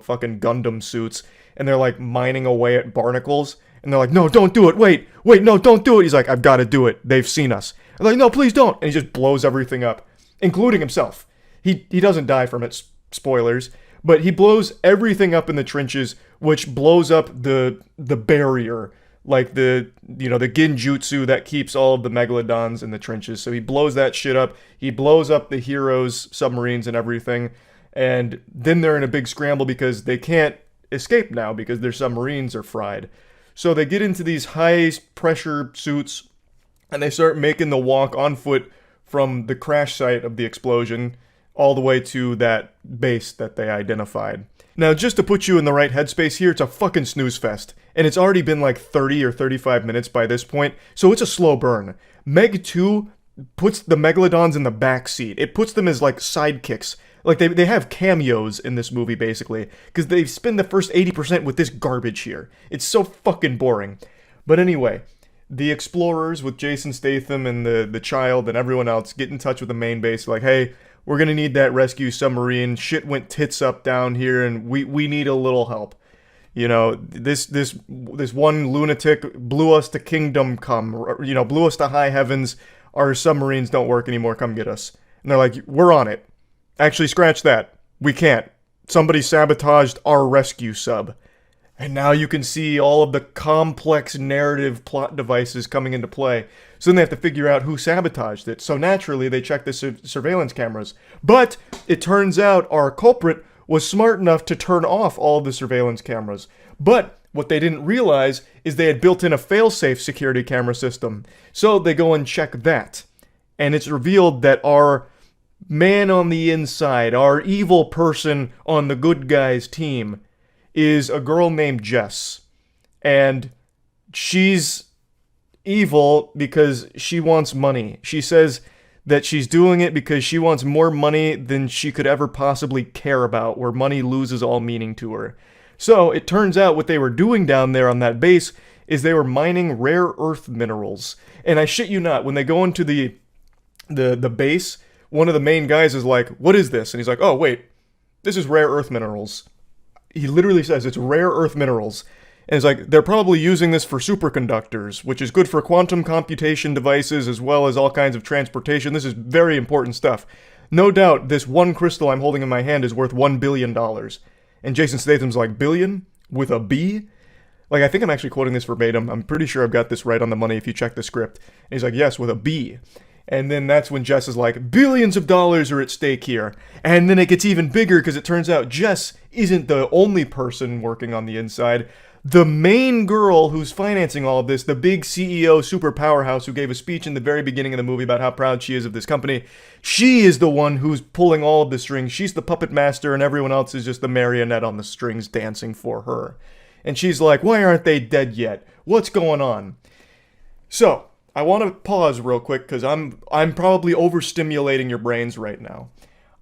fucking Gundam suits, and they're like mining away at barnacles, and they're like, no, don't do it, wait, no, don't do it. He's like, I've got to do it, they've seen us. I'm like, no, please don't. And he just blows everything up, including himself. He doesn't die from it, spoilers, but he blows everything up in the trenches, which blows up the barrier, like the genjutsu that keeps all of the megalodons in the trenches. So he blows that shit up. He blows up the heroes' submarines and everything. And then they're in a big scramble because they can't escape now because their submarines are fried. So they get into these high pressure suits and they start making the walk on foot from the crash site of the explosion all the way to that base that they identified. Now, just to put you in the right headspace here, it's a fucking snooze fest. And it's already been like 30 or 35 minutes by this point, so it's a slow burn. Meg 2 puts the megalodons in the back seat. It puts them as like sidekicks. Like they have cameos in this movie, basically, because they spend the first 80% with this garbage here. It's so fucking boring. But anyway, the explorers with Jason Statham and the child and everyone else get in touch with the main base, like, hey, we're gonna need that rescue submarine. Shit went tits up down here, and we need a little help. This one lunatic blew us to kingdom come. Blew us to high heavens. Our submarines don't work anymore. Come get us. And they're like, we're on it. Actually, scratch that. We can't. Somebody sabotaged our rescue sub. And now you can see all of the complex narrative plot devices coming into play. So then they have to figure out who sabotaged it. So naturally, they check the surveillance cameras. But it turns out our culprit was smart enough to turn off all of the surveillance cameras. But what they didn't realize is they had built in a fail-safe security camera system. So they go and check that. And it's revealed that our man on the inside, our evil person on the good guys team, is a girl named Jess. And she's evil because she wants money. She says that she's doing it because she wants more money than she could ever possibly care about, where money loses all meaning to her. So it turns out what they were doing down there on that base is they were mining rare earth minerals. And I shit you not, when they go into the base, one of the main guys is like, "What is this?" And he's like, "Oh, wait, this is rare earth minerals." He literally says it's rare earth minerals. And it's like, they're probably using this for superconductors, which is good for quantum computation devices as well as all kinds of transportation. This is very important stuff. No doubt, this one crystal I'm holding in my hand is worth $1 billion. And Jason Statham's like, billion? With a B? Like, I think I'm actually quoting this verbatim. I'm pretty sure I've got this right on the money if you check the script. And he's like, yes, with a B. And then that's when Jess is like, billions of dollars are at stake here. And then it gets even bigger because it turns out Jess isn't the only person working on the inside. The main girl who's financing all of this, the big CEO super powerhouse who gave a speech in the very beginning of the movie about how proud she is of this company, she is the one who's pulling all of the strings. She's the puppet master and everyone else is just the marionette on the strings dancing for her. And she's like, why aren't they dead yet? What's going on? So, I want to pause real quick because I'm probably overstimulating your brains right now.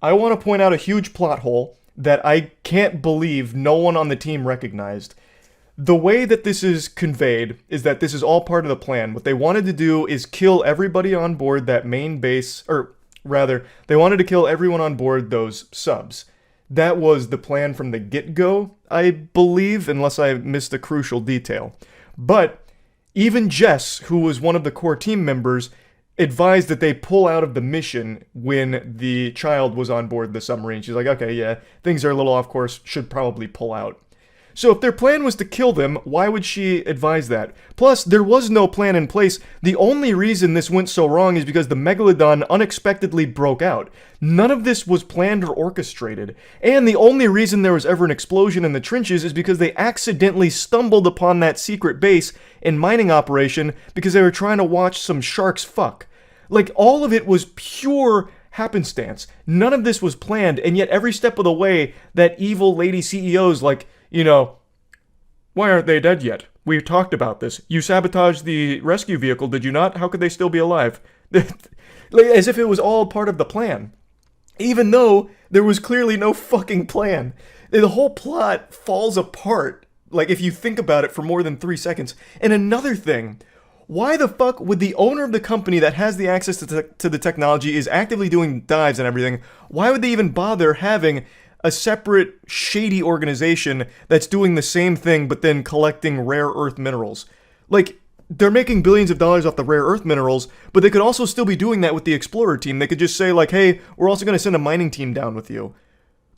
I want to point out a huge plot hole that I can't believe no one on the team recognized. The way that this is conveyed is that this is all part of the plan. What they wanted to do is kill everybody on board that main base, or rather, they wanted to kill everyone on board those subs. That was the plan from the get-go, I believe, unless I missed a crucial detail. But even Jess, who was one of the core team members, advised that they pull out of the mission when the child was on board the submarine. She's like, okay, yeah, things are a little off course, should probably pull out. So if their plan was to kill them, why would she advise that? Plus, there was no plan in place. The only reason this went so wrong is because the Megalodon unexpectedly broke out. None of this was planned or orchestrated. And the only reason there was ever an explosion in the trenches is because they accidentally stumbled upon that secret base and mining operation because they were trying to watch some sharks fuck. Like, all of it was pure happenstance. None of this was planned, and yet every step of the way, that evil lady CEO's like, you know, why aren't they dead yet? We talked about this. You sabotaged the rescue vehicle, did you not? How could they still be alive? As if it was all part of the plan. Even though there was clearly no fucking plan. The whole plot falls apart, like, if you think about it for more than 3 seconds. And another thing, why the fuck would the owner of the company that has the access to the technology, is actively doing dives and everything, why would they even bother having a separate shady organization that's doing the same thing but then collecting rare earth minerals? Like, they're making billions of dollars off the rare earth minerals, but they could also still be doing that with the explorer team. They could just say like, hey, we're also going to send a mining team down with you.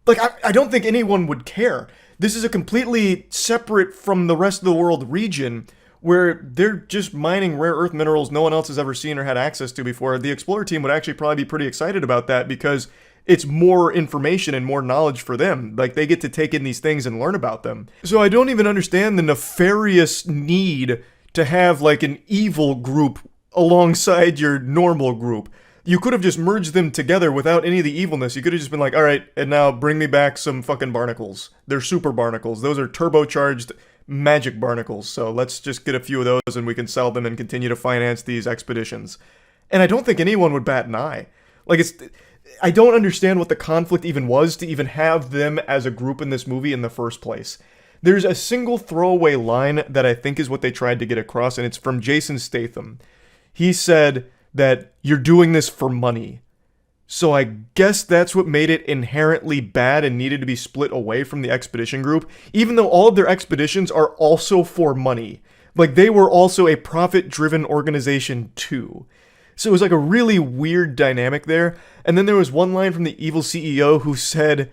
Like, I don't think anyone would care. This is a completely separate from the rest of the world region where they're just mining rare earth minerals no one else has ever seen or had access to before. The explorer team would actually probably be pretty excited about that because it's more information and more knowledge for them. Like, they get to take in these things and learn about them. So I don't even understand the nefarious need to have, like, an evil group alongside your normal group. You could have just merged them together without any of the evilness. You could have just been like, alright, and now bring me back some fucking barnacles. They're super barnacles. Those are turbocharged magic barnacles. So let's just get a few of those and we can sell them and continue to finance these expeditions. And I don't think anyone would bat an eye. Like, I don't understand what the conflict even was to even have them as a group in this movie in the first place. There's a single throwaway line that I think is what they tried to get across, and it's from Jason Statham. He said that you're doing this for money. So I guess that's what made it inherently bad and needed to be split away from the expedition group, even though all of their expeditions are also for money. Like, they were also a profit-driven organization too. So it was like a really weird dynamic there. And then there was one line from the evil CEO who said,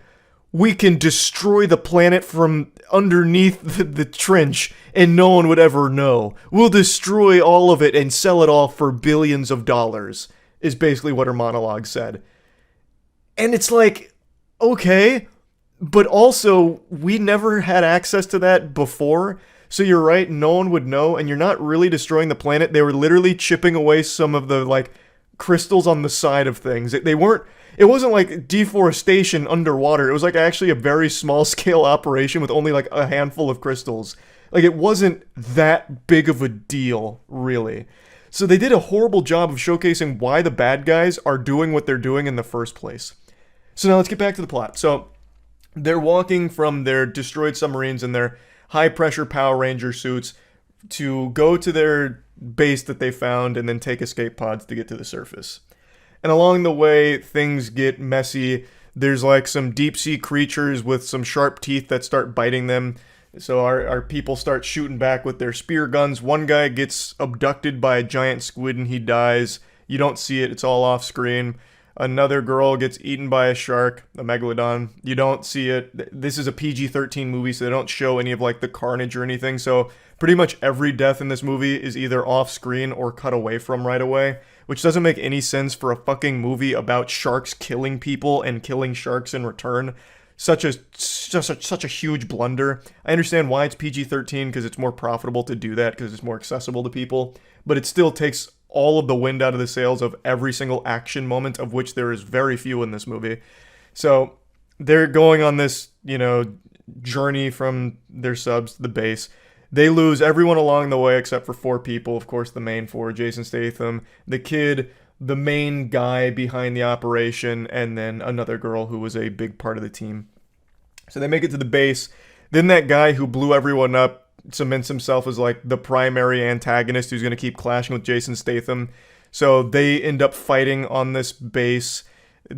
we can destroy the planet from underneath the trench and no one would ever know. We'll destroy all of it and sell it all for billions of dollars, is basically what her monologue said. And it's like, okay, but also, we never had access to that before, so you're right, no one would know, and you're not really destroying the planet. They were literally chipping away some of the, like, crystals on the side of things. It wasn't like deforestation underwater. It was like actually a very small-scale operation with only like a handful of crystals. Like, it wasn't that big of a deal, really. So they did a horrible job of showcasing why the bad guys are doing what they're doing in the first place. So now let's get back to the plot. So they're walking from their destroyed submarines and their high-pressure Power Ranger suits to go to their base that they found and then take escape pods to get to the surface. And along the way, things get messy. There's like some deep-sea creatures with some sharp teeth that start biting them. So our people start shooting back with their spear guns. One guy gets abducted by a giant squid and he dies. You don't see it. It's all off screen. Another girl gets eaten by a shark, a megalodon. You don't see it. This is a PG-13 movie, so they don't show any of like the carnage or anything. So pretty much every death in this movie is either off screen or cut away from right away, which doesn't make any sense for a fucking movie about sharks killing people and killing sharks in return. Such a huge blunder. I understand why it's PG-13 because it's more profitable to do that because it's more accessible to people, but it still takes all of the wind out of the sails of every single action moment, of which there is very few in this movie. So they're going on this, journey from their subs to the base. They lose everyone along the way except for 4 people. Of course, the main 4, Jason Statham, the kid, the main guy behind the operation, and then another girl who was a big part of the team. So they make it to the base. Then that guy who blew everyone up cements himself as like the primary antagonist who's going to keep clashing with Jason Statham. So they end up fighting on this base.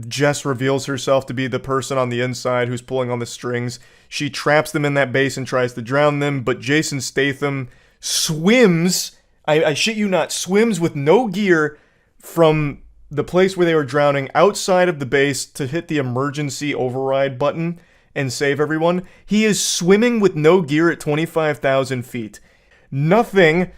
Jess reveals herself to be the person on the inside who's pulling on the strings. She traps them in that base and tries to drown them, but Jason Statham swims, I shit you not, swims with no gear from the place where they were drowning outside of the base to hit the emergency override button and save everyone. He is swimming with no gear at 25,000 feet. Nothing,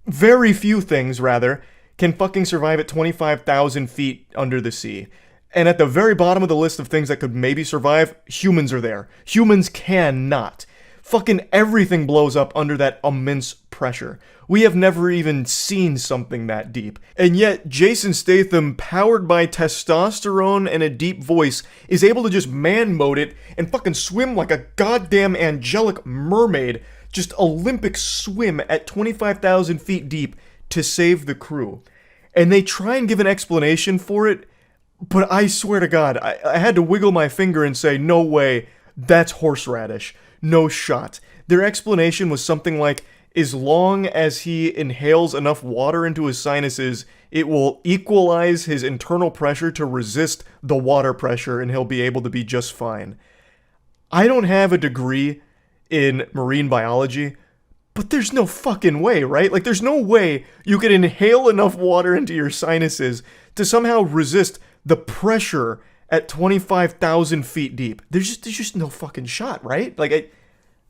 very few things rather, can fucking survive at 25,000 feet under the sea. And at the very bottom of the list of things that could maybe survive, humans are there. Humans cannot. Fucking everything blows up under that immense pressure. We have never even seen something that deep. And yet, Jason Statham, powered by testosterone and a deep voice, is able to just man mode it and fucking swim like a goddamn angelic mermaid. Just Olympic swim at 25,000 feet deep to save the crew. And they try and give an explanation for it, but I swear to God, I had to wiggle my finger and say, no way, that's horseradish. No shot. Their explanation was something like, as long as he inhales enough water into his sinuses, it will equalize his internal pressure to resist the water pressure and he'll be able to be just fine. I don't have a degree in marine biology, but there's no fucking way, right? Like, there's no way you could inhale enough water into your sinuses to somehow resist the pressure at 25,000 feet deep. There's just no fucking shot, right? Like,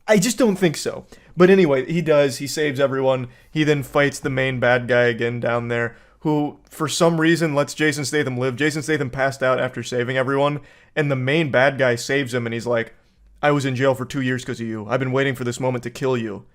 I just don't think so. But anyway, he does. He saves everyone. He then fights the main bad guy again down there, who, for some reason, lets Jason Statham live. Jason Statham passed out after saving everyone, and the main bad guy saves him, and he's like, I was in jail for 2 years because of you. I've been waiting for this moment to kill you.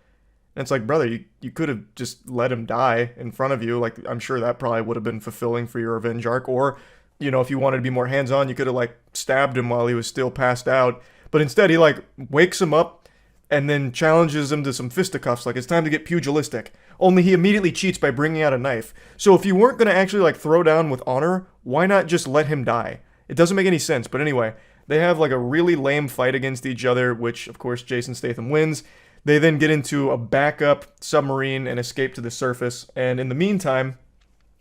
And it's like, brother, you could have just let him die in front of you. Like, I'm sure that probably would have been fulfilling for your revenge arc. Or, if you wanted to be more hands-on, you could have, like, stabbed him while he was still passed out. But instead, he, like, wakes him up and then challenges him to some fisticuffs. Like, it's time to get pugilistic. Only he immediately cheats by bringing out a knife. So if you weren't going to actually, like, throw down with honor, why not just let him die? It doesn't make any sense. But anyway, they have, like, a really lame fight against each other, which, of course, Jason Statham wins. They then get into a backup submarine and escape to the surface. And in the meantime,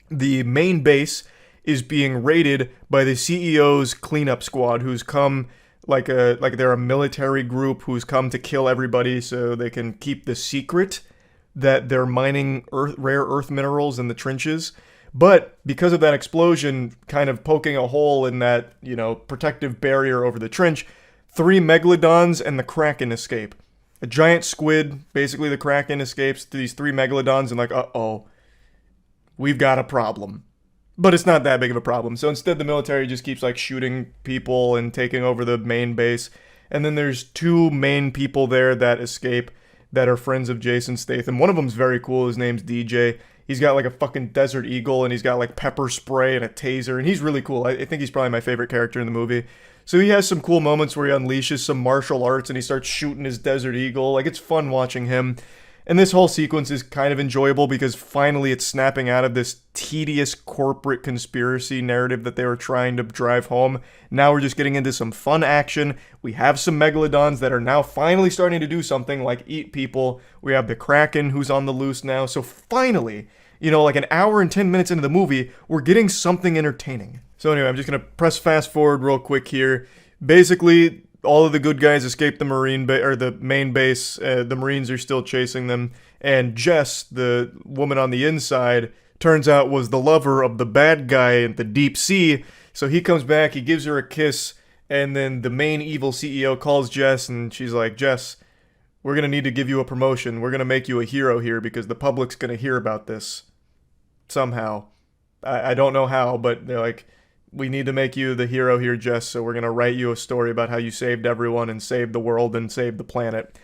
the main base is being raided by the CEO's cleanup squad, who's come like they're a military group who's come to kill everybody so they can keep the secret that they're mining rare earth minerals in the trenches. But because of that explosion kind of poking a hole in that, protective barrier over the trench, 3 megalodons and the Kraken escape. A giant squid, basically the Kraken escapes to these 3 megalodons and like, uh-oh, we've got a problem. But it's not that big of a problem. So instead the military just keeps like shooting people and taking over the main base. And then there's 2 main people there that escape that are friends of Jason Statham. One of them's very cool. His name's DJ. He's got like a fucking Desert Eagle and he's got like pepper spray and a taser. And he's really cool. I think he's probably my favorite character in the movie. So he has some cool moments where he unleashes some martial arts and he starts shooting his Desert Eagle. Like, it's fun watching him. And this whole sequence is kind of enjoyable because finally it's snapping out of this tedious corporate conspiracy narrative that they were trying to drive home. Now we're just getting into some fun action. We have some megalodons that are now finally starting to do something like eat people. We have the Kraken who's on the loose now. So finally, you know, like an hour and 10 minutes into the movie, we're getting something entertaining. So anyway, I'm just going to press fast forward real quick here. Basically, all of the good guys escape the the main base. The Marines are still chasing them. And Jess, the woman on the inside, turns out was the lover of the bad guy in the deep sea. So he comes back, he gives her a kiss, and then the main evil CEO calls Jess, and she's like, Jess, we're going to need to give you a promotion. We're going to make you a hero here because the public's going to hear about this. Somehow. I don't know how, but they're like, we need to make you the hero here, Jess, so we're going to write you a story about how you saved everyone and saved the world and saved the planet.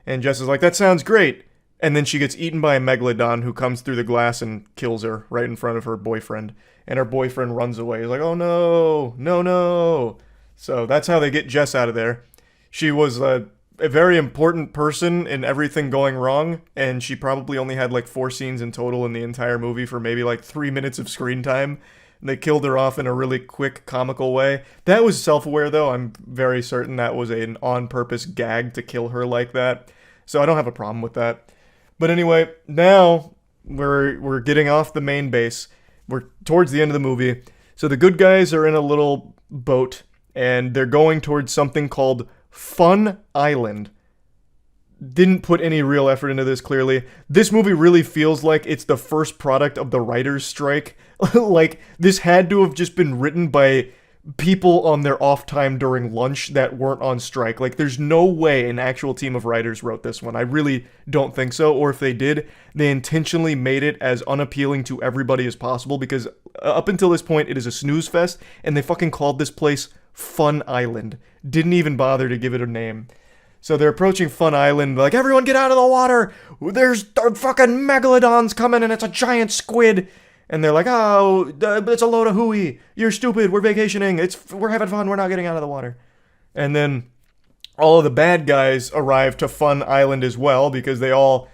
And Jess is like, that sounds great. And then she gets eaten by a megalodon who comes through the glass and kills her right in front of her boyfriend. And her boyfriend runs away. He's like, oh no, no, no. So that's how they get Jess out of there. She was a very important person in everything going wrong, and she probably only had like 4 scenes in total in the entire movie for maybe like 3 minutes of screen time. They killed her off in a really quick, comical way. That was self-aware, though. I'm very certain that was an on-purpose gag to kill her like that. So I don't have a problem with that. But anyway, now we're getting off the main base. We're towards the end of the movie. So the good guys are in a little boat, and they're going towards something called Fun Island. Didn't put any real effort into this, clearly. This movie really feels like it's the first product of the writer's strike. Like, this had to have just been written by people on their off time during lunch that weren't on strike. Like, there's no way an actual team of writers wrote this one. I really don't think so. Or if they did, they intentionally made it as unappealing to everybody as possible because up until this point, it is a snooze fest, and they fucking called this place Fun Island. Didn't even bother to give it a name. So they're approaching Fun Island, like, everyone get out of the water! There's fucking megalodons coming and it's a giant squid! And they're like, oh, it's a load of hooey. You're stupid. We're vacationing. We're having fun. We're not getting out of the water. And then all of the bad guys arrive to Fun Island as well because they all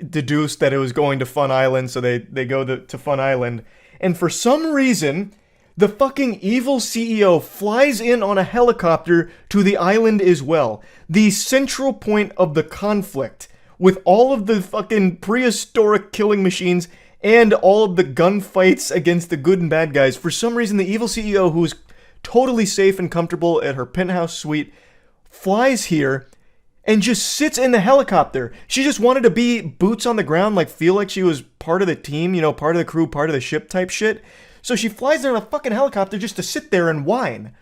deduced that it was going to Fun Island. So they go to Fun Island. And for some reason, the fucking evil CEO flies in on a helicopter to the island as well. The central point of the conflict with all of the fucking prehistoric killing machines and all of the gunfights against the good and bad guys. For some reason, the evil CEO, who is totally safe and comfortable at her penthouse suite, flies here and just sits in the helicopter. She just wanted to be boots on the ground, like feel like she was part of the team, you know, part of the crew, part of the ship type shit. So she flies there in a fucking helicopter just to sit there and whine.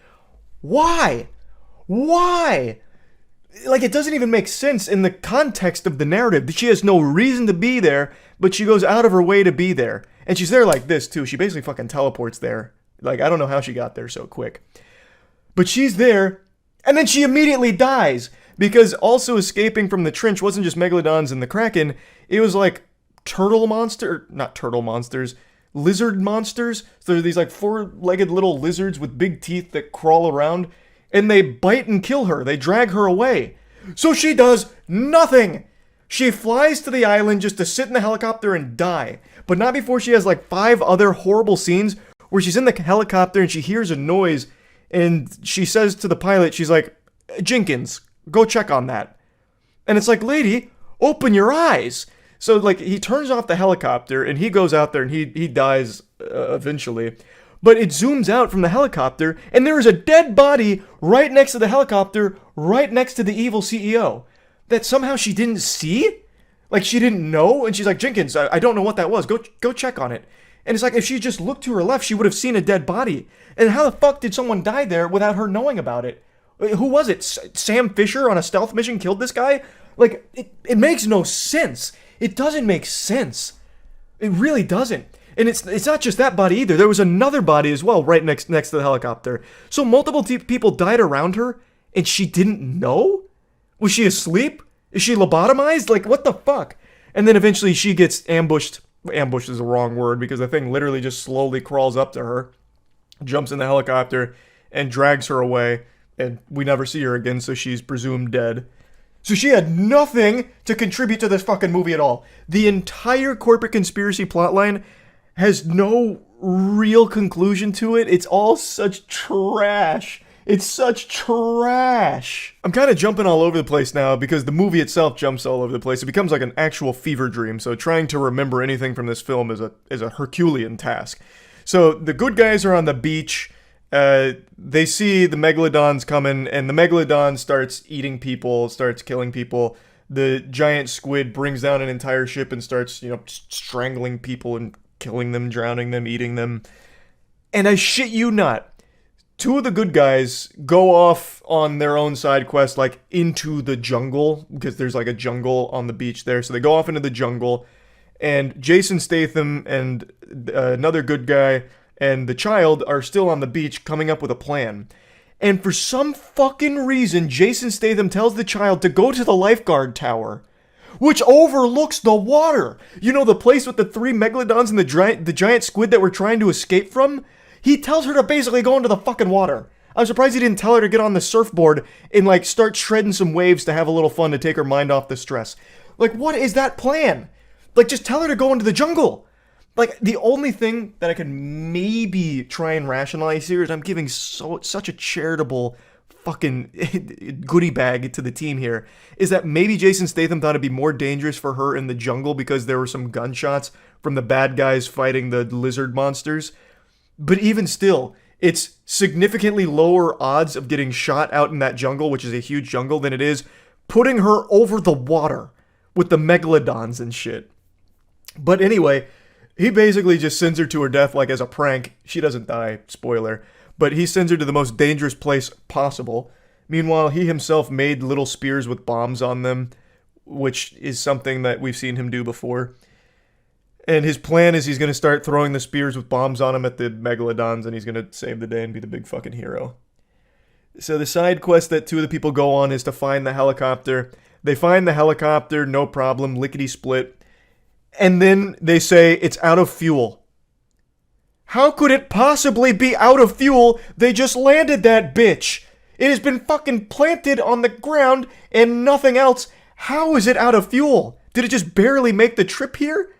Why? Why? Like, it doesn't even make sense in the context of the narrative. She has no reason to be there, but she goes out of her way to be there. And she's there like this, too. She basically fucking teleports there. Like, I don't know how she got there so quick. But she's there, and then she immediately dies. Because also escaping from the trench wasn't just megalodons and the Kraken. It was like not turtle monsters, lizard monsters. So they're these like 4-legged little lizards with big teeth that crawl around. And they bite and kill her. They drag her away. So she does nothing. She flies to the island just to sit in the helicopter and die. But not before she has like 5 other horrible scenes where she's in the helicopter and she hears a noise. And she says to the pilot, she's like, Jenkins, go check on that. And it's like, lady, open your eyes. So like he turns off the helicopter and he goes out there and he dies eventually. But it zooms out from the helicopter, and there is a dead body right next to the helicopter, right next to the evil CEO, that somehow she didn't see? Like, she didn't know? And she's like, Jenkins, I don't know what that was. Go check on it. And it's like, if she just looked to her left, she would have seen a dead body. And how the fuck did someone die there without her knowing about it? Who was it? Sam Fisher on a stealth mission killed this guy? Like, it makes no sense. It doesn't make sense. It really doesn't. And it's not just that body either. There was another body as well right next to the helicopter. So multiple people died around her, and she didn't know? Was she asleep? Is she lobotomized? Like, what the fuck? And then eventually she gets ambushed. Ambush is the wrong word because the thing literally just slowly crawls up to her, jumps in the helicopter, and drags her away. And we never see her again, so she's presumed dead. So she had nothing to contribute to this fucking movie at all. The entire corporate conspiracy plotline has no real conclusion to it. It's all such trash. It's such trash. I'm kind of jumping all over the place now because the movie itself jumps all over the place. It becomes like an actual fever dream. So trying to remember anything from this film is a Herculean task. So the good guys are on the beach. They see the megalodons coming, and the megalodon starts eating people, starts killing people. The giant squid brings down an entire ship and starts, strangling people and killing them, drowning them, eating them. And I shit you not, two of the good guys go off on their own side quest, like into the jungle, because there's like a jungle on the beach there. So they go off into the jungle, and Jason Statham and another good guy and the child are still on the beach coming up with a plan. And for some fucking reason, Jason Statham tells the child to go to the lifeguard tower, which overlooks the water. You know, the place with the 3 megalodons and the giant squid that we're trying to escape from? He tells her to basically go into the fucking water. I'm surprised he didn't tell her to get on the surfboard and, like, start shredding some waves to have a little fun to take her mind off the stress. Like, what is that plan? Like, just tell her to go into the jungle. Like, the only thing that I can maybe try and rationalize here is I'm giving such a charitable fucking goodie bag to the team here, is that maybe Jason Statham thought it'd be more dangerous for her in the jungle because there were some gunshots from the bad guys fighting the lizard monsters. But even still, it's significantly lower odds of getting shot out in that jungle, which is a huge jungle, than it is putting her over the water with the megalodons and shit. But anyway, he basically just sends her to her death, like, as a prank. She doesn't die, spoiler. But he sends her to the most dangerous place possible. Meanwhile, he himself made little spears with bombs on them, which is something that we've seen him do before. And his plan is he's going to start throwing the spears with bombs on them at the megalodons, and he's going to save the day and be the big fucking hero. So the side quest that two of the people go on is to find the helicopter. They find the helicopter, no problem, lickety-split. And then they say it's out of fuel. How could it possibly be out of fuel? They just landed that bitch. It has been fucking planted on the ground and nothing else. How is it out of fuel? Did it just barely make the trip here?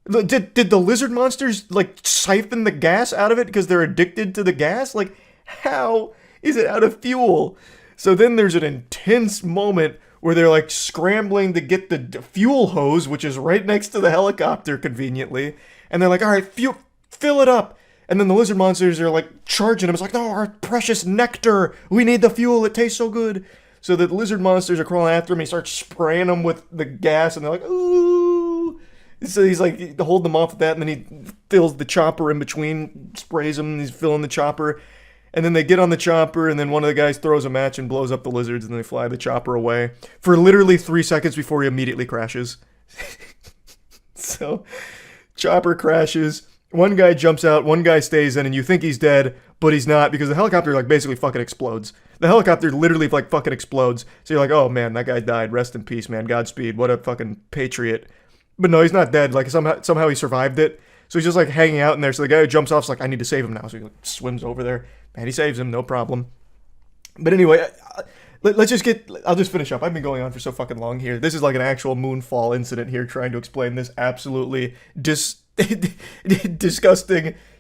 Did the lizard monsters, like, siphon the gas out of it because they're addicted to the gas? Like, how is it out of fuel? So then there's an intense moment where they're, like, scrambling to get the fuel hose, which is right next to the helicopter, conveniently. And they're like, all right, fill it up. And then the lizard monsters are, like, charging them. It's like, no, our precious nectar. We need the fuel. It tastes so good. So the lizard monsters are crawling after him. He starts spraying them with the gas, and they're like, ooh. So he's, like, holding them off with that, and then he fills the chopper in between, sprays them, and he's filling the chopper. And then they get on the chopper, and then one of the guys throws a match and blows up the lizards, and they fly the chopper away for literally 3 seconds before he immediately crashes. So, chopper crashes. One guy jumps out, one guy stays in, and you think he's dead, but he's not, because the helicopter, like, basically fucking explodes. The helicopter literally, like, fucking explodes. So you're like, oh, man, that guy died. Rest in peace, man. Godspeed. What a fucking patriot. But no, he's not dead. Like, somehow he survived it. So he's just, like, hanging out in there. So the guy who jumps off is like, I need to save him now. So he, like, swims over there. And he saves him, no problem. But anyway, I'll just finish up. I've been going on for so fucking long here. This is like an actual moonfall incident here, trying to explain this absolutely disgusting,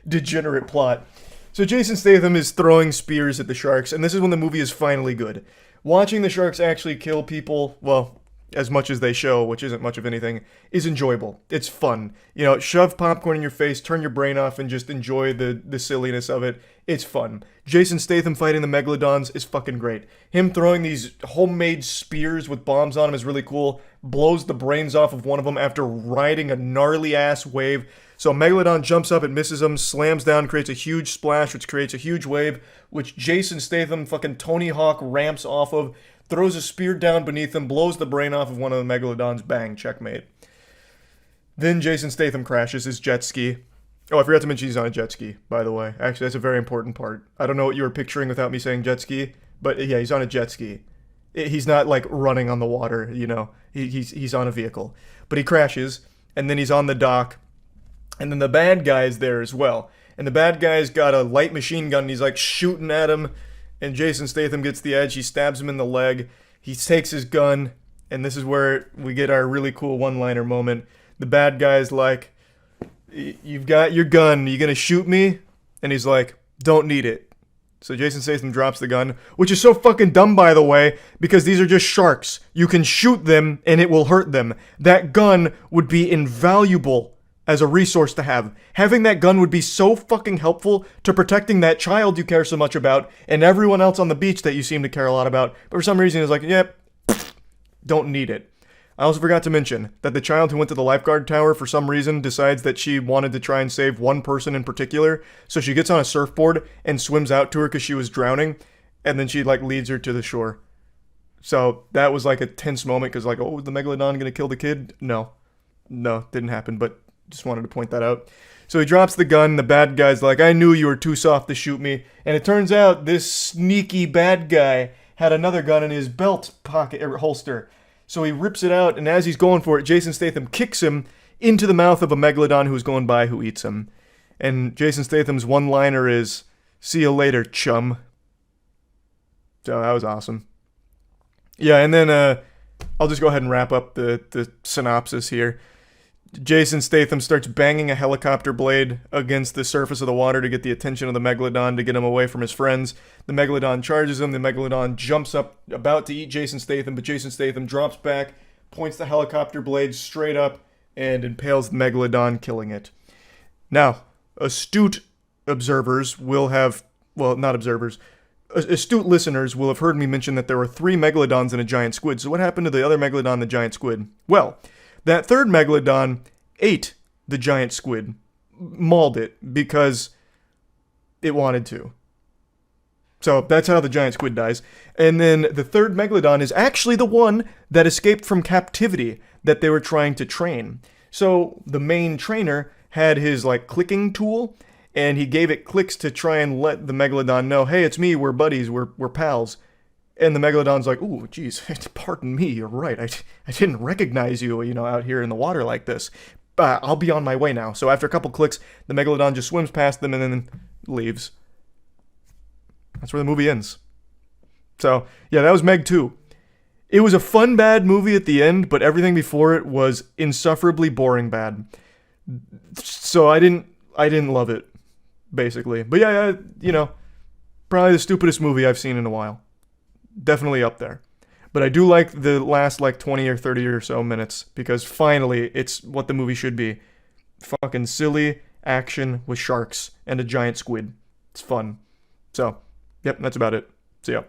degenerate plot. So Jason Statham is throwing spears at the sharks, and this is when the movie is finally good. Watching the sharks actually kill people, well, as much as they show, which isn't much of anything, is enjoyable. It's fun. You know, shove popcorn in your face, turn your brain off, and just enjoy the silliness of it. It's fun. Jason Statham fighting the Megalodons is fucking great. Him throwing these homemade spears with bombs on them is really cool. Blows the brains off of one of them after riding a gnarly-ass wave. So a Megalodon jumps up, it misses him, slams down, creates a huge splash, which creates a huge wave, which Jason Statham, fucking Tony Hawk, ramps off of, throws a spear down beneath him, blows the brain off of one of the Megalodons, bang, checkmate. Then Jason Statham crashes his jet ski. Oh, I forgot to mention he's on a jet ski, by the way. Actually, that's a very important part. I don't know what you were picturing without me saying jet ski, but yeah, he's on a jet ski. He's not, like, running on the water, you know. He's on a vehicle. But he crashes, and then he's on the dock, and then the bad guy's there as well. And the bad guy's got a light machine gun, and he's, like, shooting at him, and Jason Statham gets the edge. He stabs him in the leg. He takes his gun, and this is where we get our really cool one-liner moment. The bad guy's like, "You've got your gun. You gonna shoot me?" And he's like, "Don't need it." So Jason Statham drops the gun, which is so fucking dumb, by the way, because these are just sharks. You can shoot them, and it will hurt them. That gun would be invaluable as a resource to have. Having that gun would be so fucking helpful to protecting that child you care so much about, and everyone else on the beach that you seem to care a lot about, but for some reason it's like, yep, don't need it. I also forgot to mention that the child who went to the lifeguard tower for some reason decides that she wanted to try and save one person in particular, so she gets on a surfboard and swims out to her because she was drowning, and then she, like, leads her to the shore. So that was, like, a tense moment, because, like, oh, was the Megalodon gonna kill the kid? No, didn't happen, but just wanted to point that out. So he drops the gun, the bad guy's like, "I knew you were too soft to shoot me," and it turns out this sneaky bad guy had another gun in his belt pocket, or holster. So he rips it out, and as he's going for it, Jason Statham kicks him into the mouth of a Megalodon who's going by, who eats him. And Jason Statham's one-liner is, "See you later, chum." So that was awesome. Yeah, and then I'll just go ahead and wrap up the synopsis here. Jason Statham starts banging a helicopter blade against the surface of the water to get the attention of the Megalodon, to get him away from his friends. The Megalodon charges him. The Megalodon jumps up, about to eat Jason Statham, but Jason Statham drops back, points the helicopter blade straight up, and impales the Megalodon, killing it. Now, astute observers will have, well, not observers, astute listeners will have heard me mention that there were 3 Megalodons and a giant squid. So what happened to the other Megalodon and the giant squid? Well, that third Megalodon ate the giant squid, mauled it, because it wanted to. So that's how the giant squid dies. And then the third Megalodon is actually the one that escaped from captivity that they were trying to train. So the main trainer had his, like, clicking tool, and he gave it clicks to try and let the Megalodon know, "Hey, it's me, we're buddies, we're pals." And the Megalodon's like, "Ooh, geez, pardon me, you're right. I didn't recognize you, out here in the water like this. I'll be on my way now." So after a couple clicks, the Megalodon just swims past them and then leaves. That's where the movie ends. So, yeah, that was Meg 2. It was a fun, bad movie at the end, but everything before it was insufferably boring bad. So I didn't love it, basically. But yeah, probably the stupidest movie I've seen in a while. Definitely up there. But I do like the last, 20 or 30 or so minutes, because finally it's what the movie should be. Fucking silly action with sharks and a giant squid. It's fun. So, yep, that's about it. See ya.